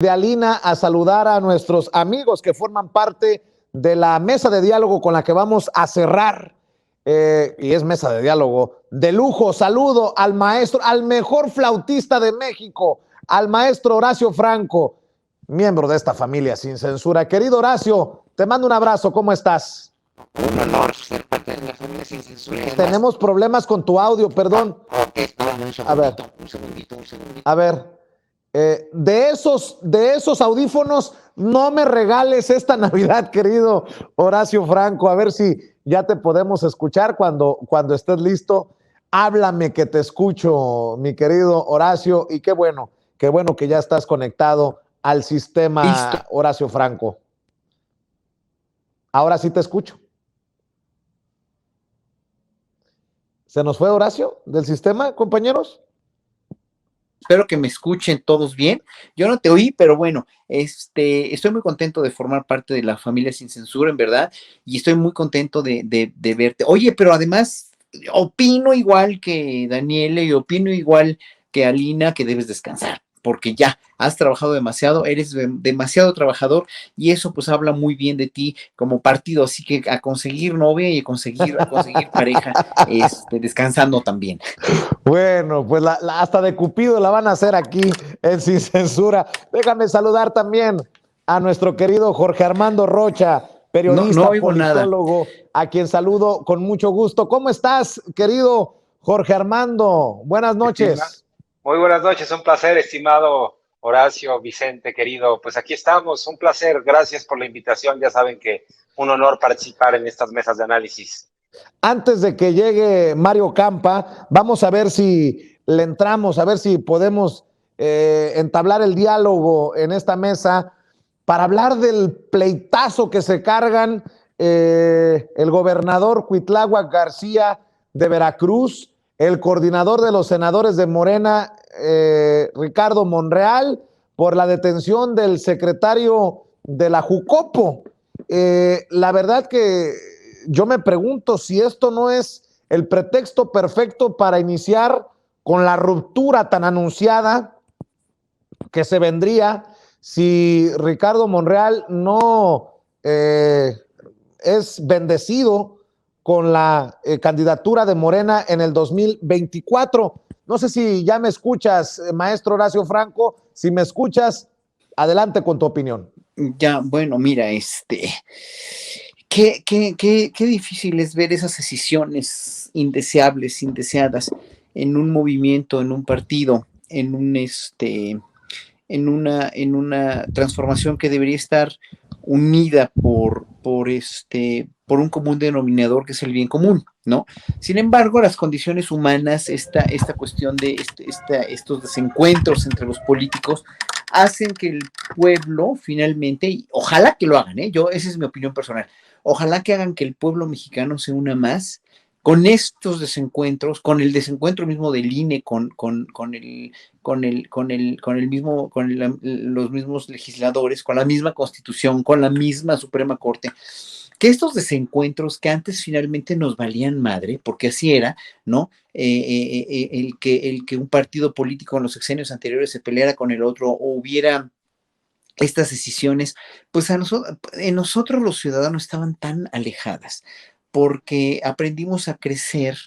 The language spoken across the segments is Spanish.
de Alina a saludar a nuestros amigos que forman parte de la mesa de diálogo con la que vamos a cerrar. Y es mesa de diálogo de lujo. Saludo al maestro, al mejor flautista de México, al maestro Horacio Franco, miembro de esta familia sin censura. Querido Horacio, te mando un abrazo. ¿Cómo estás? Un honor ser parte de la familia sin censura. Además, tenemos problemas con tu audio, perdón. Ok, espérame un segundito. A ver, de esos audífonos, no me regales esta Navidad, querido Horacio Franco. A ver si ya te podemos escuchar cuando estés listo. Háblame que te escucho, mi querido Horacio, y qué bueno que ya estás conectado al sistema. Listo. Horacio Franco. Ahora sí te escucho. ¿Se nos fue Horacio del sistema, compañeros? Espero que me escuchen todos bien. Yo no te oí, pero bueno, estoy muy contento de formar parte de la familia sin censura, en verdad, y estoy muy contento de verte. Oye, pero además opino igual que Daniela y opino igual que Alina que debes descansar, porque ya has trabajado demasiado, eres demasiado trabajador y eso pues habla muy bien de ti como partido, así que a conseguir novia y a conseguir pareja, descansando también. Bueno, pues hasta de Cupido la van a hacer aquí en Sin Censura. Déjame saludar también a nuestro querido Jorge Armando Rocha, periodista, no oigo politólogo, nada. a quien saludo con mucho gusto. ¿Cómo estás, querido Jorge Armando? Buenas noches. Muy buenas noches, un placer, estimado Horacio, Vicente, querido. Pues aquí estamos, un placer, gracias por la invitación. Ya saben que un honor participar en estas mesas de análisis. Antes de que llegue Mario Campa, vamos a ver si le entramos, a ver si podemos entablar el diálogo en esta mesa para hablar del pleitazo que se cargan el gobernador Cuitláhuac García de Veracruz, el coordinador de los senadores de Morena, Ricardo Monreal, por la detención del secretario de la Jucopo. La verdad que yo me pregunto si esto no es el pretexto perfecto para iniciar con la ruptura tan anunciada que se vendría si Ricardo Monreal no es bendecido con la candidatura de Morena en el 2024. No sé si ya me escuchas, maestro Horacio Franco. Si me escuchas, adelante con tu opinión. Ya, bueno, mira, qué difícil es ver esas decisiones indeseables, indeseadas en un movimiento, en un partido, en una transformación que debería estar unida por un común denominador que es el bien común, ¿no? Sin embargo, las condiciones humanas, esta cuestión de estos desencuentros entre los políticos, hacen que el pueblo finalmente, y ojalá que lo hagan, esa es mi opinión personal, ojalá que hagan que el pueblo mexicano se una más con estos desencuentros, con el desencuentro mismo del INE, los mismos legisladores, con la misma Constitución, con la misma Suprema Corte, que estos desencuentros que antes finalmente nos valían madre, porque así era, ¿no? El que un partido político en los sexenios anteriores se peleara con el otro o hubiera estas decisiones, pues en nosotros los ciudadanos estaban tan alejadas, porque aprendimos a crecer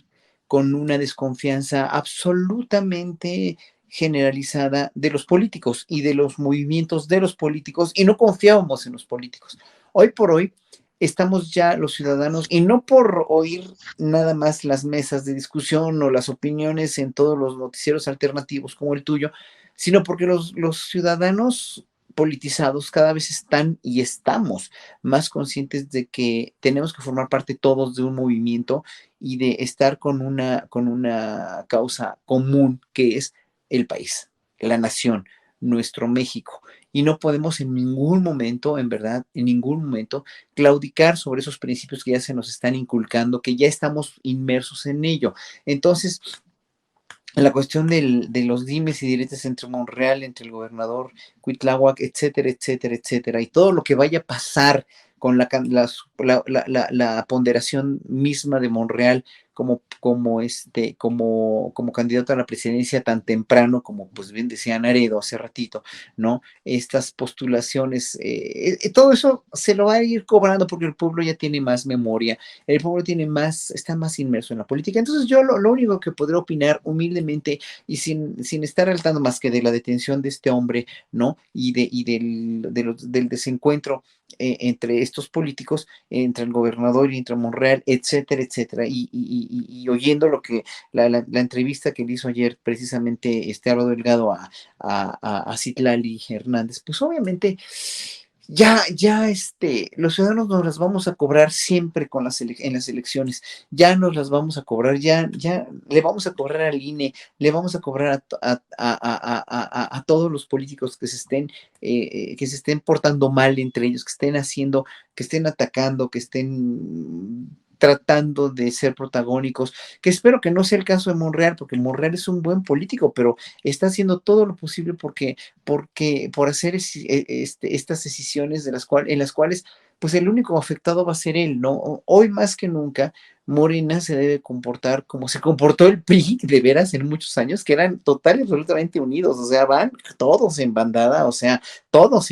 con una desconfianza absolutamente generalizada de los políticos y de los movimientos de los políticos y no confiábamos en los políticos. Hoy por hoy estamos ya los ciudadanos, y no por oír nada más las mesas de discusión o las opiniones en todos los noticieros alternativos como el tuyo, sino porque los ciudadanos politizados cada vez están y estamos más conscientes de que tenemos que formar parte todos de un movimiento y de estar con una causa común que es el país, la nación, nuestro México. Y no podemos en ningún momento, en verdad, en ningún momento, claudicar sobre esos principios que ya se nos están inculcando, que ya estamos inmersos en ello. Entonces, la cuestión de los dimes y diretes entre Monreal, entre el gobernador Cuitláhuac, etcétera, etcétera, etcétera, y todo lo que vaya a pasar con la ponderación misma de Monreal como candidato a la presidencia tan temprano como pues bien decía Naredo hace ratito, ¿no? Estas postulaciones, todo eso se lo va a ir cobrando porque el pueblo ya tiene más memoria, el pueblo está más inmerso en la política. Entonces yo lo único que podré opinar humildemente y sin estar al tanto más que de la detención de este hombre, ¿no? Del desencuentro entre estos políticos, entre el gobernador y entre Monreal, etcétera, etcétera, y oyendo la entrevista que le hizo ayer precisamente Álvaro Delgado a Citlali Hernández, pues obviamente los ciudadanos nos las vamos a cobrar siempre en las elecciones, ya nos las vamos a cobrar, ya le vamos a cobrar al INE, le vamos a cobrar a todos los políticos que se estén portando mal entre ellos, que estén atacando, que estén tratando de ser protagónicos, que espero que no sea el caso de Monreal, porque Monreal es un buen político, pero está haciendo todo lo posible por hacer estas decisiones en las cuales pues el único afectado va a ser él, ¿no? Hoy más que nunca, Morena se debe comportar como se comportó el PRI, de veras, en muchos años, que eran total y absolutamente unidos, o sea, van todos en bandada, o sea, todos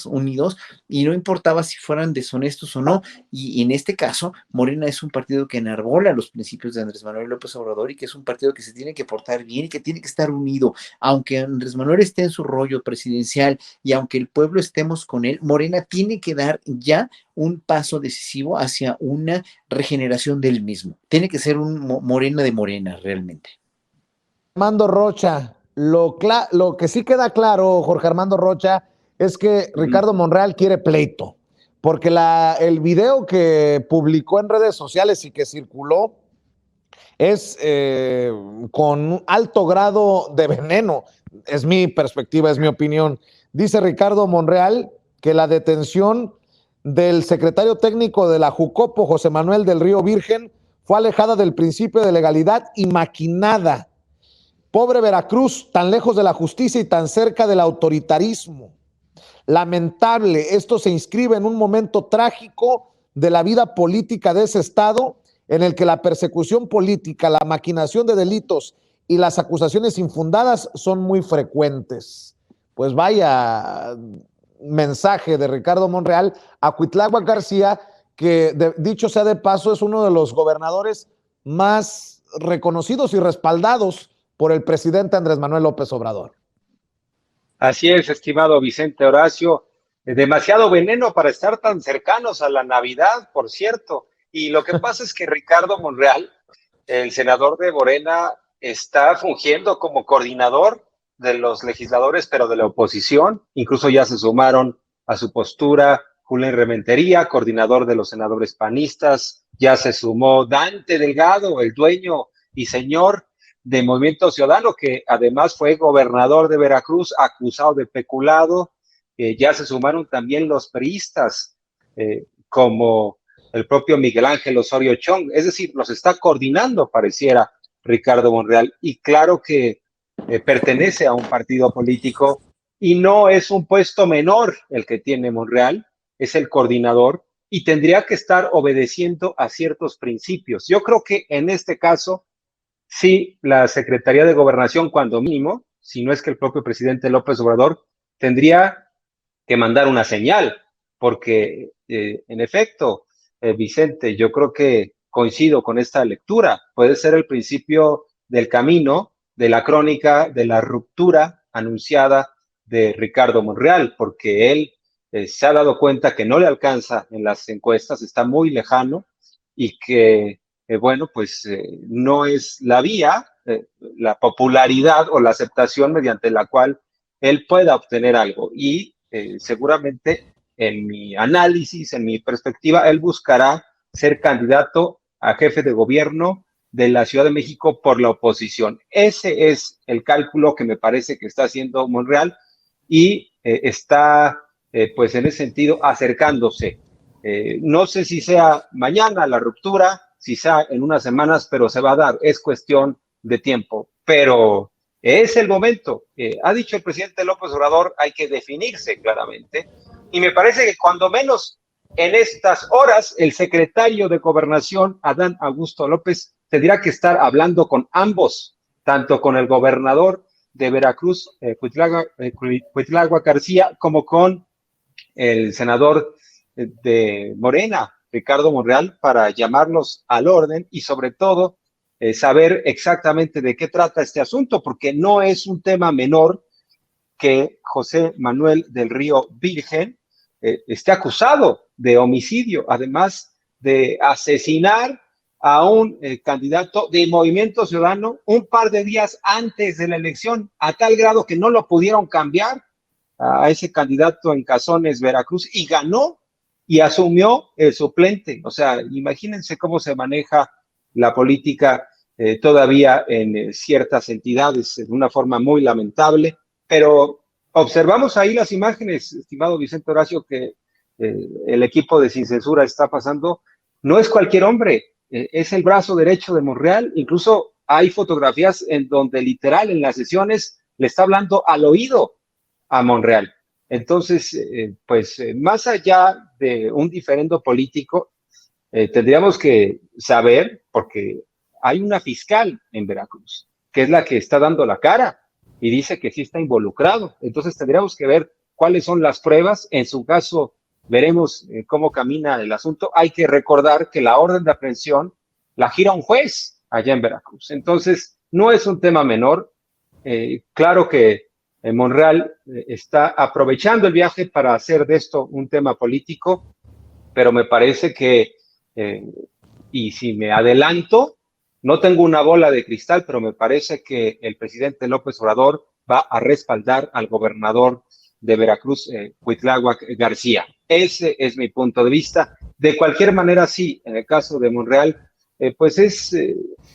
unidos, y no importaba si fueran deshonestos o no, y en este caso, Morena es un partido que enarbola los principios de Andrés Manuel López Obrador y que es un partido que se tiene que portar bien y que tiene que estar unido, aunque Andrés Manuel esté en su rollo presidencial y aunque el pueblo estemos con él, Morena tiene que dar ya un paso decisivo hacia una regeneración del mismo. Tiene que ser un Morena de Morena, realmente. Armando Rocha, lo que sí queda claro, Jorge Armando Rocha, es que Ricardo Monreal quiere pleito, porque el video que publicó en redes sociales y que circuló es con un alto grado de veneno. Es mi perspectiva, es mi opinión. Dice Ricardo Monreal que la detención del secretario técnico de la Jucopo, José Manuel del Río Virgen, fue alejada del principio de legalidad y maquinada. Pobre Veracruz, tan lejos de la justicia y tan cerca del autoritarismo. Lamentable, esto se inscribe en un momento trágico de la vida política de ese estado, en el que la persecución política, la maquinación de delitos y las acusaciones infundadas son muy frecuentes. Pues vaya mensaje de Ricardo Monreal a Cuitláhuac García, que dicho sea de paso es uno de los gobernadores más reconocidos y respaldados por el presidente Andrés Manuel López Obrador. Así es, estimado Vicente Horacio. Demasiado veneno para estar tan cercanos a la Navidad, por cierto. Y lo que pasa es que Ricardo Monreal, el senador de Morena, está fungiendo como coordinador de los legisladores, pero de la oposición. Incluso ya se sumaron a su postura Julián Rementería, coordinador de los senadores panistas. Ya se sumó Dante Delgado, el dueño y señor de Movimiento Ciudadano, que además fue gobernador de Veracruz, acusado de peculado. Ya se sumaron también los priistas, como el propio Miguel Ángel Osorio Chong. Es decir, los está coordinando, pareciera, Ricardo Monreal. Y claro que pertenece a un partido político y no es un puesto menor el que tiene Monreal, es el coordinador y tendría que estar obedeciendo a ciertos principios. Yo creo que en este caso, sí, la Secretaría de Gobernación, cuando mínimo, si no es que el propio presidente López Obrador, tendría que mandar una señal, porque en efecto, Vicente, yo creo que coincido con esta lectura, puede ser el principio del camino, de la crónica, de la ruptura anunciada de Ricardo Monreal, porque él se ha dado cuenta que no le alcanza en las encuestas, está muy lejano y que bueno, pues no es la vía, la popularidad o la aceptación mediante la cual él pueda obtener algo. Y seguramente en mi análisis, en mi perspectiva, él buscará ser candidato a jefe de gobierno de la Ciudad de México por la oposición. Ese es el cálculo que me parece que está haciendo Monreal y está, pues en ese sentido, acercándose. No sé si sea mañana la ruptura, si sea en unas semanas, pero se va a dar, es cuestión de tiempo, pero es el momento. Ha dicho el presidente López Obrador, hay que definirse claramente, y me parece que cuando menos en estas horas, el secretario de Gobernación, Adán Augusto López, tendría que estar hablando con ambos, tanto con el gobernador de Veracruz, Cuitláhuac García, como con el senador de Morena, Ricardo Monreal, para llamarlos al orden y sobre todo saber exactamente de qué trata este asunto, porque no es un tema menor que José Manuel del Río Virgen esté acusado de homicidio, además de asesinar a un candidato de Movimiento Ciudadano un par de días antes de la elección, a tal grado que no lo pudieron cambiar a ese candidato en Cazones, Veracruz, y ganó y asumió el suplente. O sea, imagínense cómo se maneja la política todavía en ciertas entidades de una forma muy lamentable, pero observamos ahí las imágenes, estimado Vicente Horacio, que el equipo de Sin Censura está pasando. No es cualquier hombre, es el brazo derecho de Monreal. Incluso hay fotografías en donde literal en las sesiones le está hablando al oído a Monreal. Entonces, más allá de un diferendo político, tendríamos que saber, porque hay una fiscal en Veracruz, que es la que está dando la cara y dice que sí está involucrado. Entonces, tendríamos que ver cuáles son las pruebas. En su caso, veremos cómo camina el asunto. Hay que recordar que la orden de aprehensión la gira un juez allá en Veracruz. Entonces, no es un tema menor. Claro que Monreal está aprovechando el viaje para hacer de esto un tema político, pero me parece que, y si me adelanto, no tengo una bola de cristal, pero me parece que el presidente López Obrador va a respaldar al gobernador de Veracruz, Cuitláhuac García. Ese es mi punto de vista. De cualquier manera, sí, en el caso de Monreal, pues es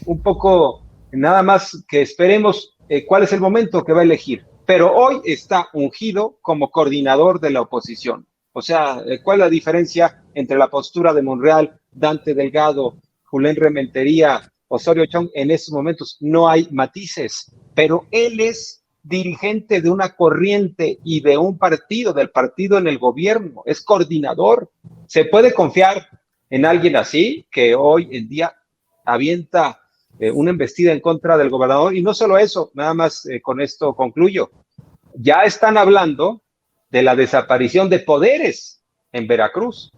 un poco nada más que esperemos cuál es el momento que va a elegir. Pero hoy está ungido como coordinador de la oposición. O sea, ¿cuál es la diferencia entre la postura de Monreal, Dante Delgado, Julen Rementería, Osorio Chong? En estos momentos no hay matices, pero él es dirigente de una corriente y de un partido, del partido en el gobierno, es coordinador. ¿Se puede confiar en alguien así que hoy en día avienta una embestida en contra del gobernador? Y no solo eso, nada más con esto concluyo. Ya están hablando de la desaparición de poderes en Veracruz.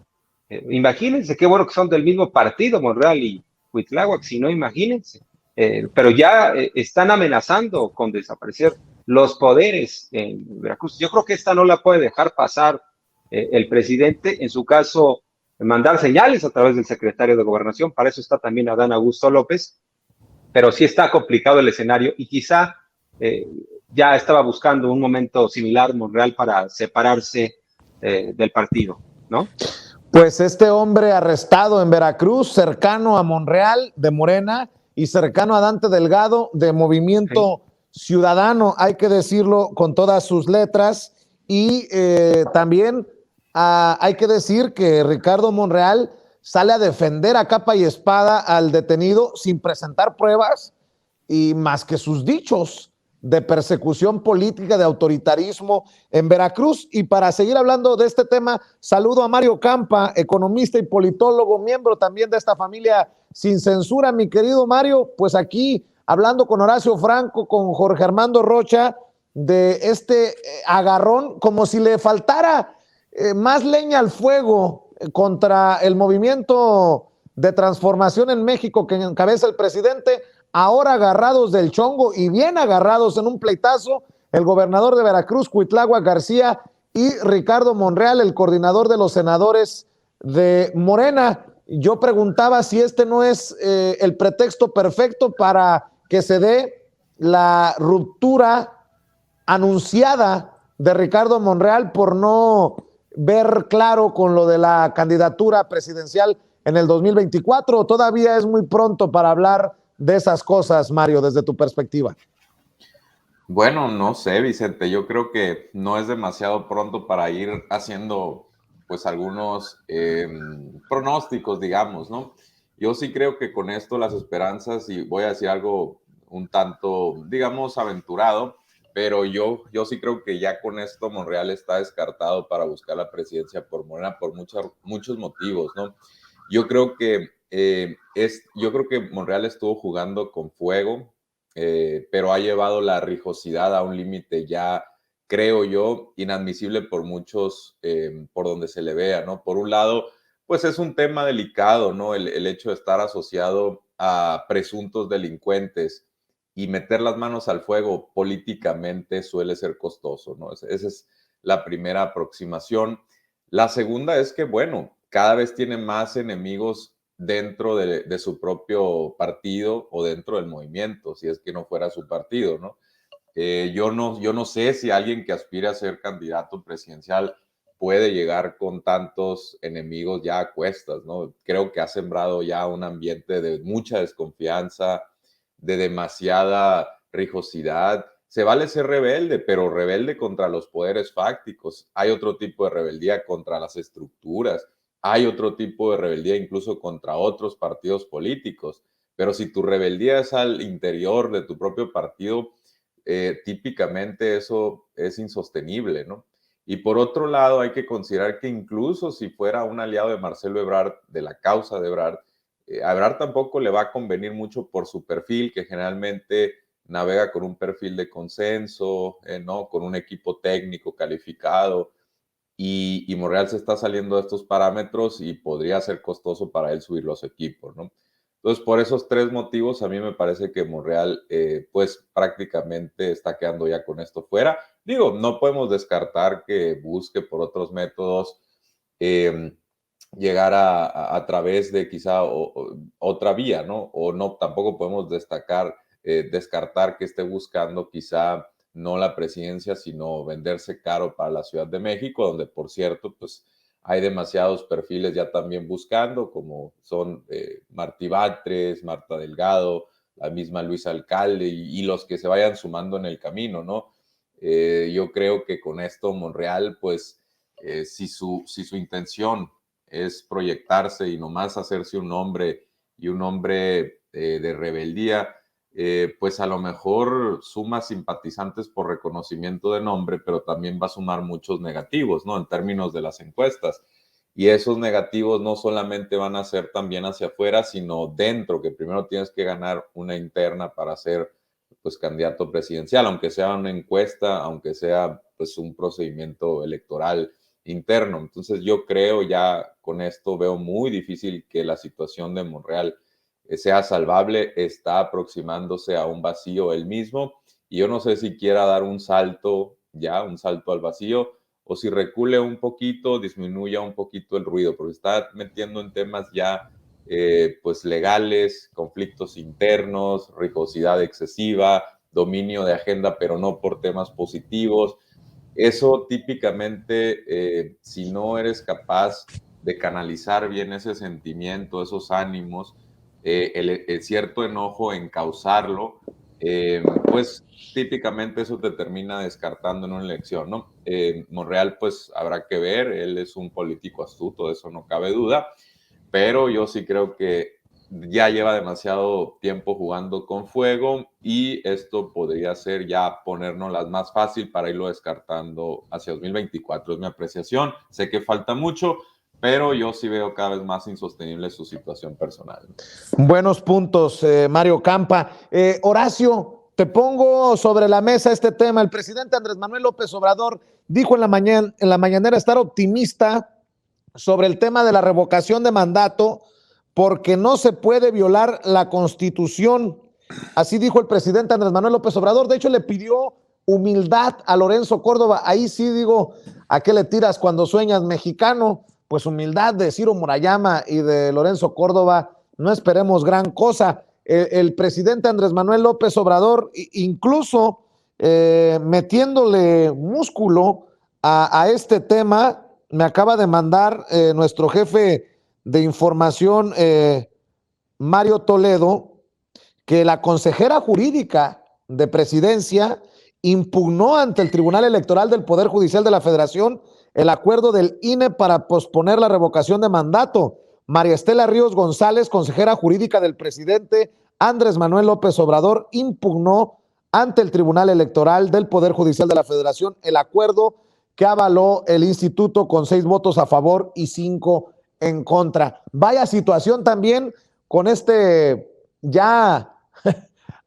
Imagínense qué bueno que son del mismo partido, Monreal y Cuitláhuac, si no, imagínense. Pero ya están amenazando con desaparecer los poderes en Veracruz. Yo creo que esta no la puede dejar pasar el presidente, en su caso, mandar señales a través del secretario de Gobernación. Para eso está también Adán Augusto López, pero sí está complicado el escenario y quizá ya estaba buscando un momento similar Monreal para separarse del partido, ¿no? Pues este hombre arrestado en Veracruz, cercano a Monreal de Morena y cercano a Dante Delgado de Movimiento Ciudadano, hay que decirlo con todas sus letras. Y también hay que decir que Ricardo Monreal sale a defender a capa y espada al detenido sin presentar pruebas y más que sus dichos de persecución política, de autoritarismo en Veracruz. Y para seguir hablando de este tema, saludo a Mario Campa, economista y politólogo, miembro también de esta familia Sin Censura. Mi querido Mario, pues aquí hablando con Horacio Franco, con Jorge Armando Rocha, de este agarrón, como si le faltara más leña al fuego contra el movimiento de transformación en México que encabeza el presidente. Ahora agarrados del chongo y bien agarrados en un pleitazo, el gobernador de Veracruz, Cuitláhuac García, y Ricardo Monreal, el coordinador de los senadores de Morena. Yo preguntaba si este no es el pretexto perfecto para que se dé la ruptura anunciada de Ricardo Monreal por no ver claro con lo de la candidatura presidencial en el 2024. Todavía es muy pronto para hablar de esas cosas, Mario, desde tu perspectiva. Bueno, no sé, Vicente, yo creo que no es demasiado pronto para ir haciendo pues algunos pronósticos, digamos, ¿no? Yo sí creo que con esto las esperanzas, y voy a decir algo un tanto, digamos, aventurado, pero yo sí creo que ya con esto Monreal está descartado para buscar la presidencia por Morena por muchos motivos, ¿no? Yo creo que yo creo que Monreal estuvo jugando con fuego, pero ha llevado la rijosidad a un límite ya, creo yo, inadmisible por muchos, por donde se le vea, ¿no? Por un lado, pues es un tema delicado, ¿no? El hecho de estar asociado a presuntos delincuentes y meter las manos al fuego políticamente suele ser costoso, ¿no? Esa es la primera aproximación. La segunda es que, bueno, cada vez tiene más enemigos dentro de su propio partido o dentro del movimiento, si es que no fuera su partido, ¿no? Yo no sé si alguien que aspire a ser candidato presidencial puede llegar con tantos enemigos ya a cuestas, ¿no? Creo que ha sembrado ya un ambiente de mucha desconfianza, de demasiada rijosidad. Se vale ser rebelde, pero rebelde contra los poderes fácticos. Hay otro tipo de rebeldía contra las estructuras. Hay otro tipo de rebeldía incluso contra otros partidos políticos. Pero si tu rebeldía es al interior de tu propio partido, típicamente eso es insostenible, ¿no? Y por otro lado, hay que considerar que incluso si fuera un aliado de Marcelo Ebrard, de la causa de Ebrard, a Ebrard tampoco le va a convenir mucho por su perfil, que generalmente navega con un perfil de consenso, ¿no? Con un equipo técnico calificado, y Monreal se está saliendo de estos parámetros y podría ser costoso para él subir los equipos, ¿no? Entonces, por esos tres motivos, a mí me parece que Monreal, pues prácticamente está quedando ya con esto fuera. Digo, no podemos descartar que busque por otros métodos llegar a través de quizá otra vía, ¿no? O no, tampoco podemos descartar que esté buscando quizá no la presidencia, sino venderse caro para la Ciudad de México, donde, por cierto, pues hay demasiados perfiles ya también buscando, como son Martí Batres, Marta Delgado, la misma Luisa Alcalde y los que se vayan sumando en el camino, ¿no? Yo creo que con esto Monreal, pues, si su intención es proyectarse y nomás hacerse un nombre y un hombre de rebeldía, pues a lo mejor suma simpatizantes por reconocimiento de nombre, pero también va a sumar muchos negativos, ¿no? En términos de las encuestas. Y esos negativos no solamente van a ser también hacia afuera, sino dentro, que primero tienes que ganar una interna para ser, pues, candidato presidencial, aunque sea una encuesta, aunque sea, pues, un procedimiento electoral interno. Entonces yo creo, ya con esto veo muy difícil que la situación de Monreal sea salvable, está aproximándose a un vacío él mismo, y yo no sé si quiera dar un salto al vacío, o si recule un poquito, disminuya un poquito el ruido, porque está metiendo en temas ya pues legales, conflictos internos, rijosidad excesiva, dominio de agenda, pero no por temas positivos. Eso típicamente, si no eres capaz de canalizar bien ese sentimiento, esos ánimos, el cierto enojo, encauzarlo, pues típicamente eso te termina descartando en una elección, ¿no? Monreal, pues habrá que ver, él es un político astuto, de eso no cabe duda, pero yo sí creo que ya lleva demasiado tiempo jugando con fuego, y esto podría ser ya ponernos las más fácil para irlo descartando hacia 2024. Es mi apreciación. Sé que falta mucho, pero yo sí veo cada vez más insostenible su situación personal. Buenos puntos, Mario Campa. Horacio, te pongo sobre la mesa este tema. El presidente Andrés Manuel López Obrador dijo en la mañanera estar optimista sobre el tema de la revocación de mandato, porque no se puede violar la Constitución. Así dijo el presidente Andrés Manuel López Obrador. De hecho, le pidió humildad a Lorenzo Córdoba. Ahí sí digo, ¿a qué le tiras cuando sueñas, mexicano? Pues humildad de Ciro Murayama y de Lorenzo Córdoba, no esperemos gran cosa. El presidente Andrés Manuel López Obrador, incluso metiéndole músculo a este tema, me acaba de mandar nuestro jefe de información, Mario Toledo, que la consejera jurídica de Presidencia impugnó ante el Tribunal Electoral del Poder Judicial de la Federación el acuerdo del INE para posponer la revocación de mandato. María Estela Ríos González, consejera jurídica del presidente Andrés Manuel López Obrador, impugnó ante el Tribunal Electoral del Poder Judicial de la Federación el acuerdo que avaló el instituto con 6 votos a favor y 5 en contra. Vaya situación también con este ya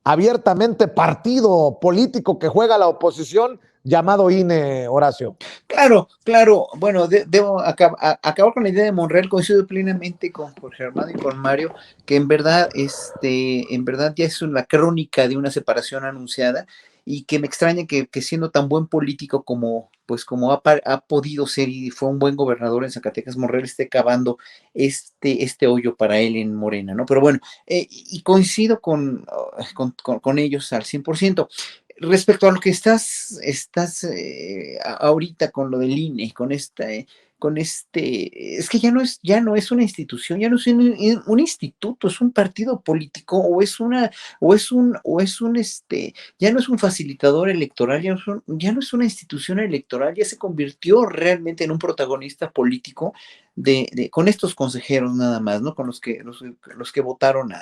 abiertamente partido político que juega la oposición llamado INE, Horacio? Claro, claro. Bueno, debo acabar con la idea de Monreal. Coincido plenamente con Jorge Armando y con Mario, que en verdad ya es la crónica de una separación anunciada y que me extraña que siendo tan buen político como, pues como ha podido ser y fue un buen gobernador en Zacatecas, Monreal esté cavando este hoyo para él en Morena, ¿no? Pero bueno, y coincido con ellos al 100%. Respecto a lo que estás ahorita con lo del INE, es que ya no es una institución, ya no es un instituto, es un partido político, ya no es un facilitador electoral, ya no es una institución electoral, ya se convirtió realmente en un protagonista político con estos consejeros nada más, ¿no? Con los que votaron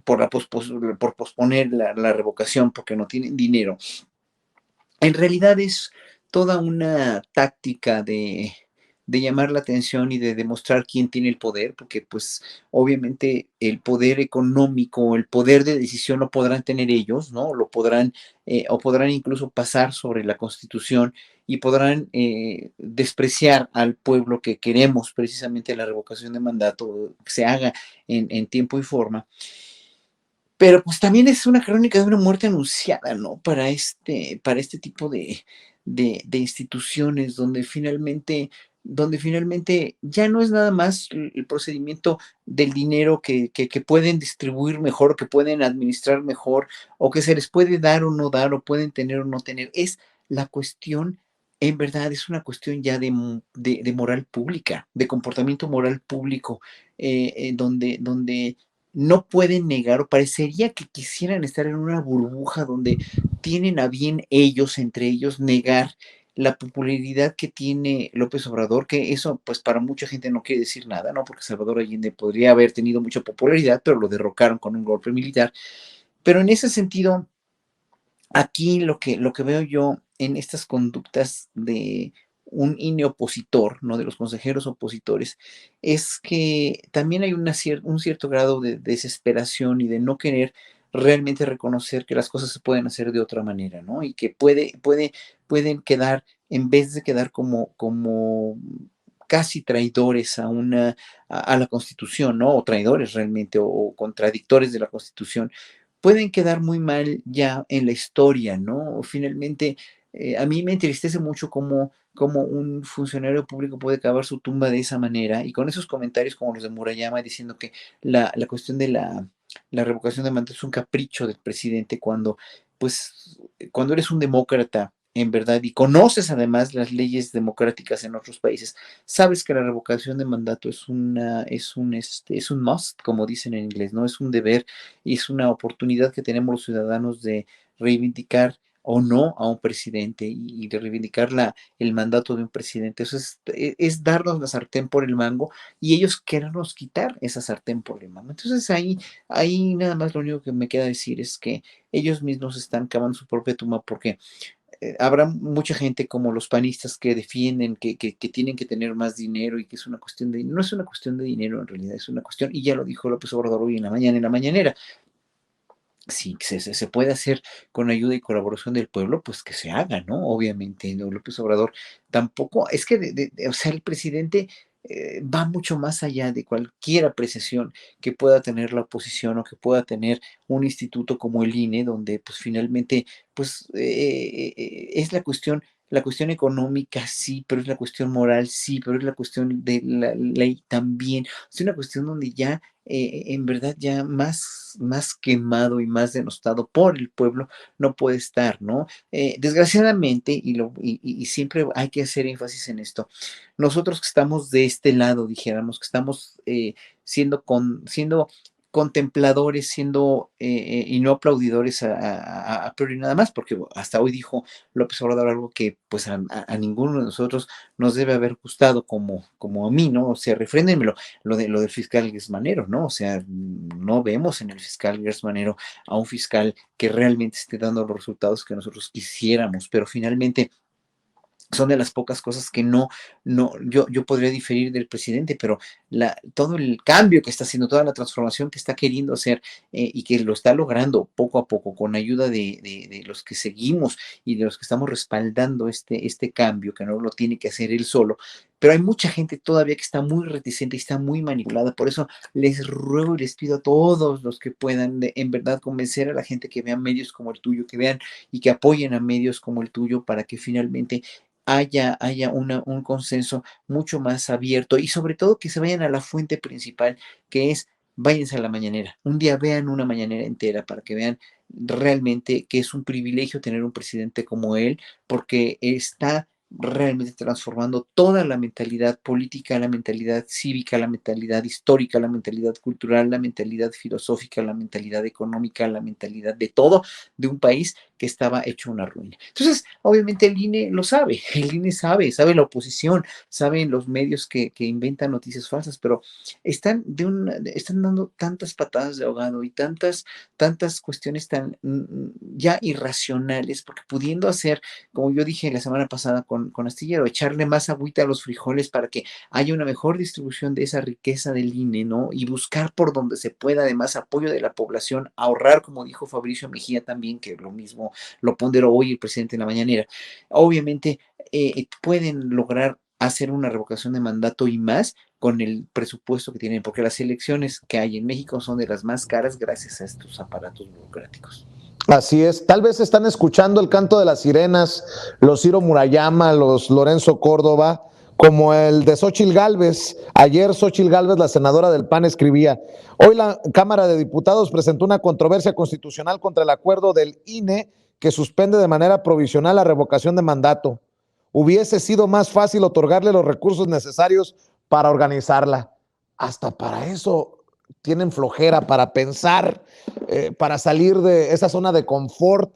por posponer la revocación porque no tienen dinero. En realidad es toda una táctica de llamar la atención y de demostrar quién tiene el poder, porque pues obviamente el poder económico, el poder de decisión lo podrán tener ellos, ¿no? O podrán incluso pasar sobre la Constitución y podrán despreciar al pueblo que queremos precisamente la revocación de mandato, que se haga en tiempo y forma. Pero pues también es una crónica de una muerte anunciada, ¿no? Para este tipo de instituciones donde finalmente ya no es nada más el procedimiento del dinero que pueden distribuir mejor, que pueden administrar mejor, o que se les puede dar o no dar, o pueden tener o no tener. Es la cuestión, en verdad, es una cuestión ya de moral pública, de comportamiento moral público, donde no pueden negar o parecería que quisieran estar en una burbuja donde tienen a bien ellos, entre ellos, negar la popularidad que tiene López Obrador, que eso pues para mucha gente no quiere decir nada, ¿no? Porque Salvador Allende podría haber tenido mucha popularidad, pero lo derrocaron con un golpe militar. Pero en ese sentido, aquí lo que veo yo en estas conductas de un INE opositor, ¿no? De los consejeros opositores, es que también hay un cierto grado de desesperación y de no querer realmente reconocer que las cosas se pueden hacer de otra manera, ¿no? Y que pueden quedar, en vez de quedar como casi traidores a la Constitución, ¿no? O traidores realmente, o contradictores de la Constitución, pueden quedar muy mal ya en la historia, ¿no? Finalmente, a mí me entristece mucho cómo un funcionario público puede cavar su tumba de esa manera y con esos comentarios como los de Murayama diciendo que la cuestión de la revocación de mandato es un capricho del presidente pues, cuando eres un demócrata, en verdad, y conoces además las leyes democráticas en otros países, sabes que la revocación de mandato es un must, como dicen en inglés, ¿no? Es un deber y es una oportunidad que tenemos los ciudadanos de reivindicar o no a un presidente y de reivindicar el mandato de un presidente. Eso es darnos la sartén por el mango y ellos querernos quitar esa sartén por el mango. Entonces ahí nada más lo único que me queda decir es que ellos mismos están cavando su propia tumba porque habrá mucha gente como los panistas que defienden que tienen que tener más dinero y que es una cuestión no es una cuestión de dinero en realidad, es una cuestión, y ya lo dijo López Obrador hoy en la mañanera, si se puede hacer con ayuda y colaboración del pueblo, pues que se haga, ¿no? Obviamente, ¿no? López Obrador tampoco, es que, o sea, el presidente va mucho más allá de cualquier apreciación que pueda tener la oposición o que pueda tener un instituto como el INE, donde pues finalmente, pues es la cuestión económica, sí, pero es la cuestión moral, sí, pero es la cuestión de la ley también. Es una cuestión donde ya en verdad ya más quemado y más denostado por el pueblo no puede estar, ¿no? Desgraciadamente, y siempre hay que hacer énfasis en esto, nosotros que estamos de este lado, dijéramos, que estamos siendo contempladores, y no aplaudidores a priori nada más, porque hasta hoy dijo López Obrador algo que pues a ninguno de nosotros nos debe haber gustado como a mí, ¿no? O sea, refréndenmelo lo del fiscal Gersmanero, ¿no? O sea, no vemos en el fiscal Gersmanero a un fiscal que realmente esté dando los resultados que nosotros quisiéramos, pero finalmente son de las pocas cosas que yo podría diferir del presidente, pero todo el cambio que está haciendo, toda la transformación que está queriendo hacer y que lo está logrando poco a poco con ayuda de los que seguimos y de los que estamos respaldando este cambio, que no lo tiene que hacer él solo, pero hay mucha gente todavía que está muy reticente y está muy manipulada. Por eso les ruego y les pido a todos los que puedan en verdad convencer a la gente que vean medios como el tuyo, que vean y que apoyen a medios como el tuyo para que finalmente haya un consenso mucho más abierto y sobre todo que se vayan a la fuente principal, que es váyanse a la mañanera. Un día vean una mañanera entera para que vean realmente que es un privilegio tener un presidente como él, porque está realmente transformando toda la mentalidad política, la mentalidad cívica, la mentalidad histórica, la mentalidad cultural, la mentalidad filosófica, la mentalidad económica, la mentalidad de todo de un país que estaba hecho una ruina. Entonces, obviamente el INE lo sabe, el INE sabe la oposición, saben los medios que inventan noticias falsas, pero están dando tantas patadas de ahogado y tantas cuestiones tan ya irracionales, porque pudiendo hacer, como yo dije la semana pasada con Astillero, echarle más agüita a los frijoles para que haya una mejor distribución de esa riqueza del INE, ¿no? Y buscar por donde se pueda, además, apoyo de la población, ahorrar, como dijo Fabricio Mejía también, que lo mismo lo ponderó hoy el presidente en la mañanera. Obviamente, pueden lograr hacer una revocación de mandato y más con el presupuesto que tienen, porque las elecciones que hay en México son de las más caras gracias a estos aparatos burocráticos. Así es, tal vez están escuchando el canto de las sirenas, los Ciro Murayama, los Lorenzo Córdoba, como el de Xóchitl Gálvez. Ayer Xóchitl Gálvez, la senadora del PAN, escribía: hoy la Cámara de Diputados presentó una controversia constitucional contra el acuerdo del INE que suspende de manera provisional la revocación de mandato. Hubiese sido más fácil otorgarle los recursos necesarios para organizarla. Hasta para eso tienen flojera, para pensar, para salir de esa zona de confort.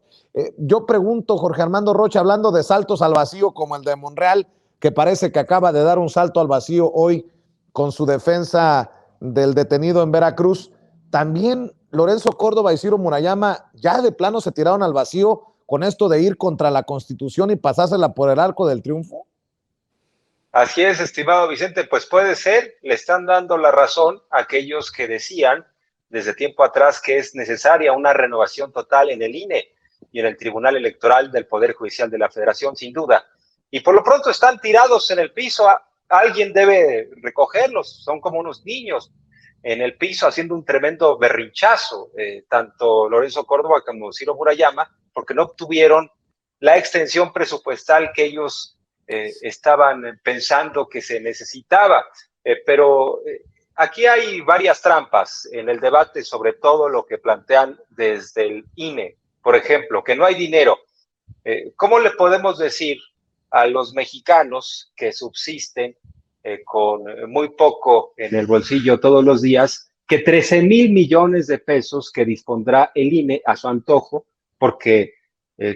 Yo pregunto, Jorge Armando Rocha, hablando de saltos al vacío como el de Monreal, que parece que acaba de dar un salto al vacío hoy con su defensa del detenido en Veracruz, también Lorenzo Córdoba y Ciro Murayama ya de plano se tiraron al vacío con esto de ir contra la Constitución y pasársela por el arco del triunfo. Así es, estimado Vicente, pues puede ser, le están dando la razón a aquellos que decían desde tiempo atrás que es necesaria una renovación total en el INE y en el Tribunal Electoral del Poder Judicial de la Federación, sin duda. Y por lo pronto están tirados en el piso, alguien debe recogerlos, son como unos niños en el piso haciendo un tremendo berrinchazo, tanto Lorenzo Córdoba como Ciro Murayama, porque no obtuvieron la extensión presupuestal que ellos estaban pensando que se necesitaba, pero aquí hay varias trampas en el debate, sobre todo lo que plantean desde el INE, por ejemplo, que no hay dinero. ¿Cómo le podemos decir a los mexicanos que subsisten con muy poco en el bolsillo todos los días que 13,000 millones de pesos que dispondrá el INE a su antojo, porque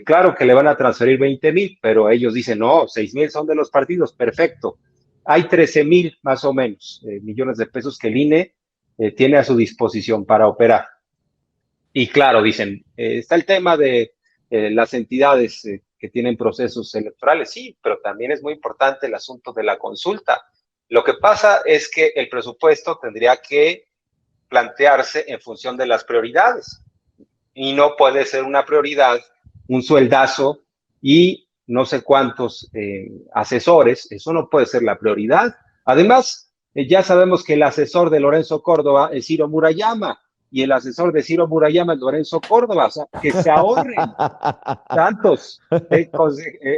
claro que le van a transferir 20,000, pero ellos dicen, no, 6,000 son de los partidos, perfecto. Hay 13,000 más o menos millones de pesos que el INE tiene a su disposición para operar. Y claro, dicen, está el tema de las entidades que tienen procesos electorales, sí, pero también es muy importante el asunto de la consulta. Lo que pasa es que el presupuesto tendría que plantearse en función de las prioridades y no puede ser una prioridad un sueldazo y no sé cuántos asesores, eso no puede ser la prioridad. Además, ya sabemos que el asesor de Lorenzo Córdoba es Ciro Murayama y el asesor de Ciro Murayama es Lorenzo Córdoba, o sea, que se ahorren tantos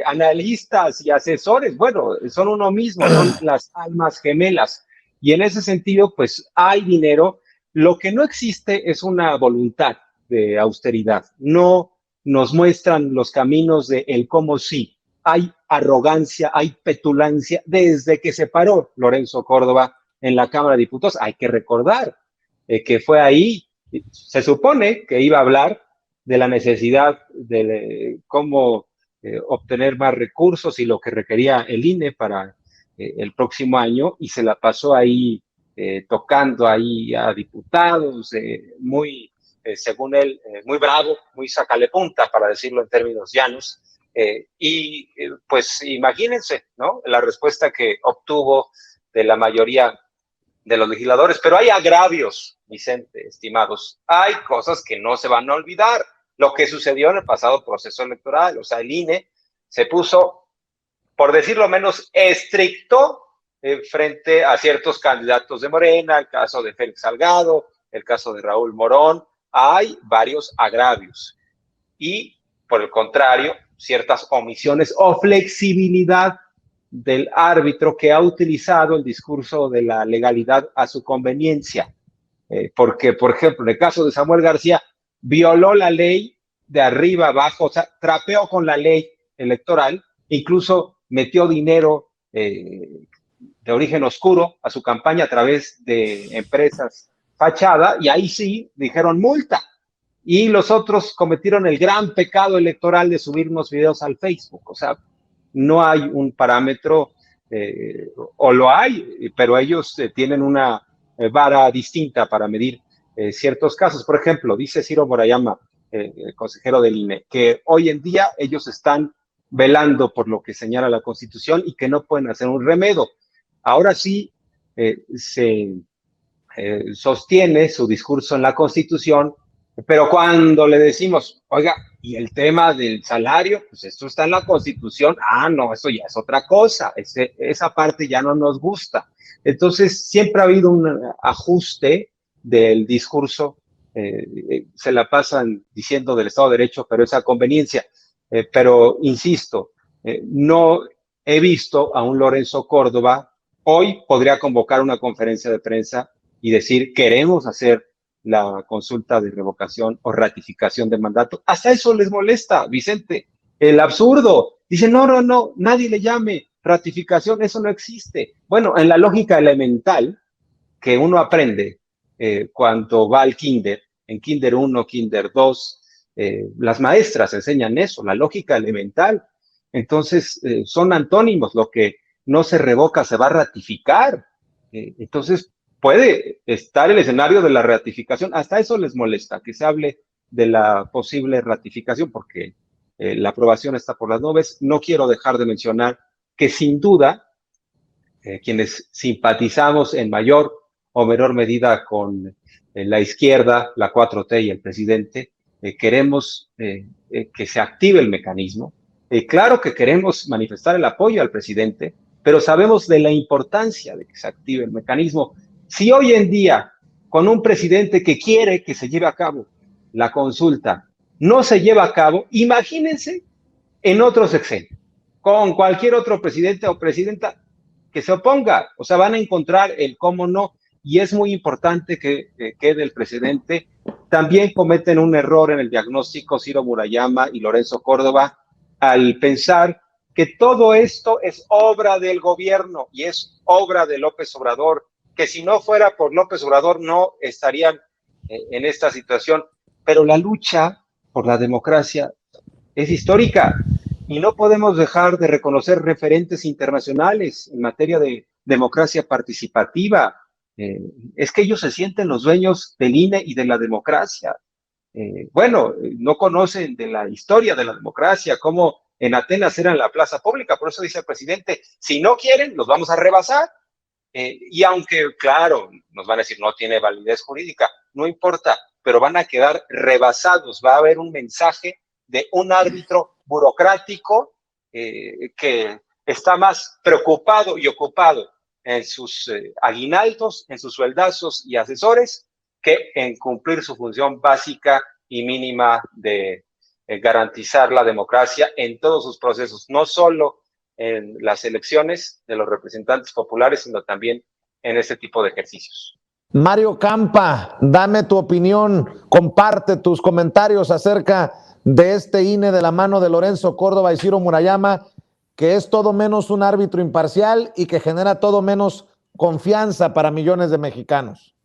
analistas y asesores, bueno, son uno mismo, son las almas gemelas. Y en ese sentido, pues hay dinero. Lo que no existe es una voluntad de austeridad. No nos muestran los caminos de el cómo sí. Hay arrogancia, hay petulancia desde que se paró Lorenzo Córdoba en la Cámara de Diputados. Hay que recordar que fue ahí, se supone que iba a hablar de la necesidad de cómo obtener más recursos y lo que requería el INE para el próximo año, y se la pasó ahí tocando ahí a diputados, muy según él, muy bravo, muy sacalepunta, para decirlo en términos llanos, Pues imagínense, ¿no? La respuesta que obtuvo de la mayoría de los legisladores. Pero hay agravios, Vicente, estimados. Hay cosas que no se van a olvidar. Lo que sucedió en el pasado proceso electoral, o sea, el INE se puso, por decirlo menos, estricto frente a ciertos candidatos de Morena, el caso de Félix Salgado, el caso de Raúl Morón. Hay varios agravios. Y, por el contrario, ciertas omisiones o flexibilidad del árbitro que ha utilizado el discurso de la legalidad a su conveniencia. Porque, por ejemplo, en el caso de Samuel García, violó la ley de arriba abajo, o sea, trapeó con la ley electoral, incluso metió dinero de origen oscuro a su campaña a través de empresas fachada, y ahí sí dijeron multa. Y los otros cometieron el gran pecado electoral de subir unos videos al Facebook. O sea, no hay un parámetro, o lo hay, pero ellos tienen una vara distinta para medir ciertos casos. Por ejemplo, dice Ciro Murayama, el consejero del INE, que hoy en día ellos están velando por lo que señala la Constitución y que no pueden hacer un remedio. Ahora sí se sostiene su discurso en la Constitución, pero cuando le decimos, oiga, y el tema del salario, pues esto está en la Constitución, no, eso ya es otra cosa, esa parte ya no nos gusta. Entonces, siempre ha habido un ajuste del discurso, se la pasan diciendo del Estado de Derecho, pero es a conveniencia. Pero, insisto, no he visto a un Lorenzo Córdoba. Hoy podría convocar una conferencia de prensa y decir, queremos hacer la consulta de revocación o ratificación de mandato. Hasta eso les molesta, Vicente. El absurdo. Dicen, no, nadie le llame ratificación, eso no existe. Bueno, en la lógica elemental que uno aprende cuando va al kinder, en kinder 1, kinder 2, las maestras enseñan eso, la lógica elemental. Entonces, son antónimos, lo que no se revoca se va a ratificar. Entonces, puede estar el escenario de la ratificación. Hasta eso les molesta, que se hable de la posible ratificación, porque la aprobación está por las nubes. No quiero dejar de mencionar que sin duda, quienes simpatizamos en mayor o menor medida con la izquierda, la 4T y el presidente, queremos que se active el mecanismo. Claro que queremos manifestar el apoyo al presidente, pero sabemos de la importancia de que se active el mecanismo. Si hoy en día, con un presidente que quiere que se lleve a cabo la consulta, no se lleva a cabo, imagínense en otro sexenio, con cualquier otro presidente o presidenta que se oponga. O sea, van a encontrar el cómo no, y es muy importante que quede el presidente. También cometen un error en el diagnóstico Ciro Murayama y Lorenzo Córdoba al pensar que todo esto es obra del gobierno y es obra de López Obrador, que si no fuera por López Obrador no estarían en esta situación. Pero la lucha por la democracia es histórica y no podemos dejar de reconocer referentes internacionales en materia de democracia participativa. Es que ellos se sienten los dueños del INE y de la democracia. No conocen de la historia de la democracia, cómo en Atenas era en la plaza pública. Por eso dice el presidente, si no quieren, los vamos a rebasar. Y aunque, claro, nos van a decir, no tiene validez jurídica, no importa, pero van a quedar rebasados. Va a haber un mensaje de un árbitro burocrático que está más preocupado y ocupado en sus aguinaldos, en sus sueldazos y asesores, que en cumplir su función básica y mínima de garantizar la democracia en todos sus procesos, no solo en las elecciones de los representantes populares, sino también en este tipo de ejercicios. Mario Campa, dame tu opinión, comparte tus comentarios acerca de este INE de la mano de Lorenzo Córdoba y Ciro Murayama, que es todo menos un árbitro imparcial y que genera todo menos confianza para millones de mexicanos.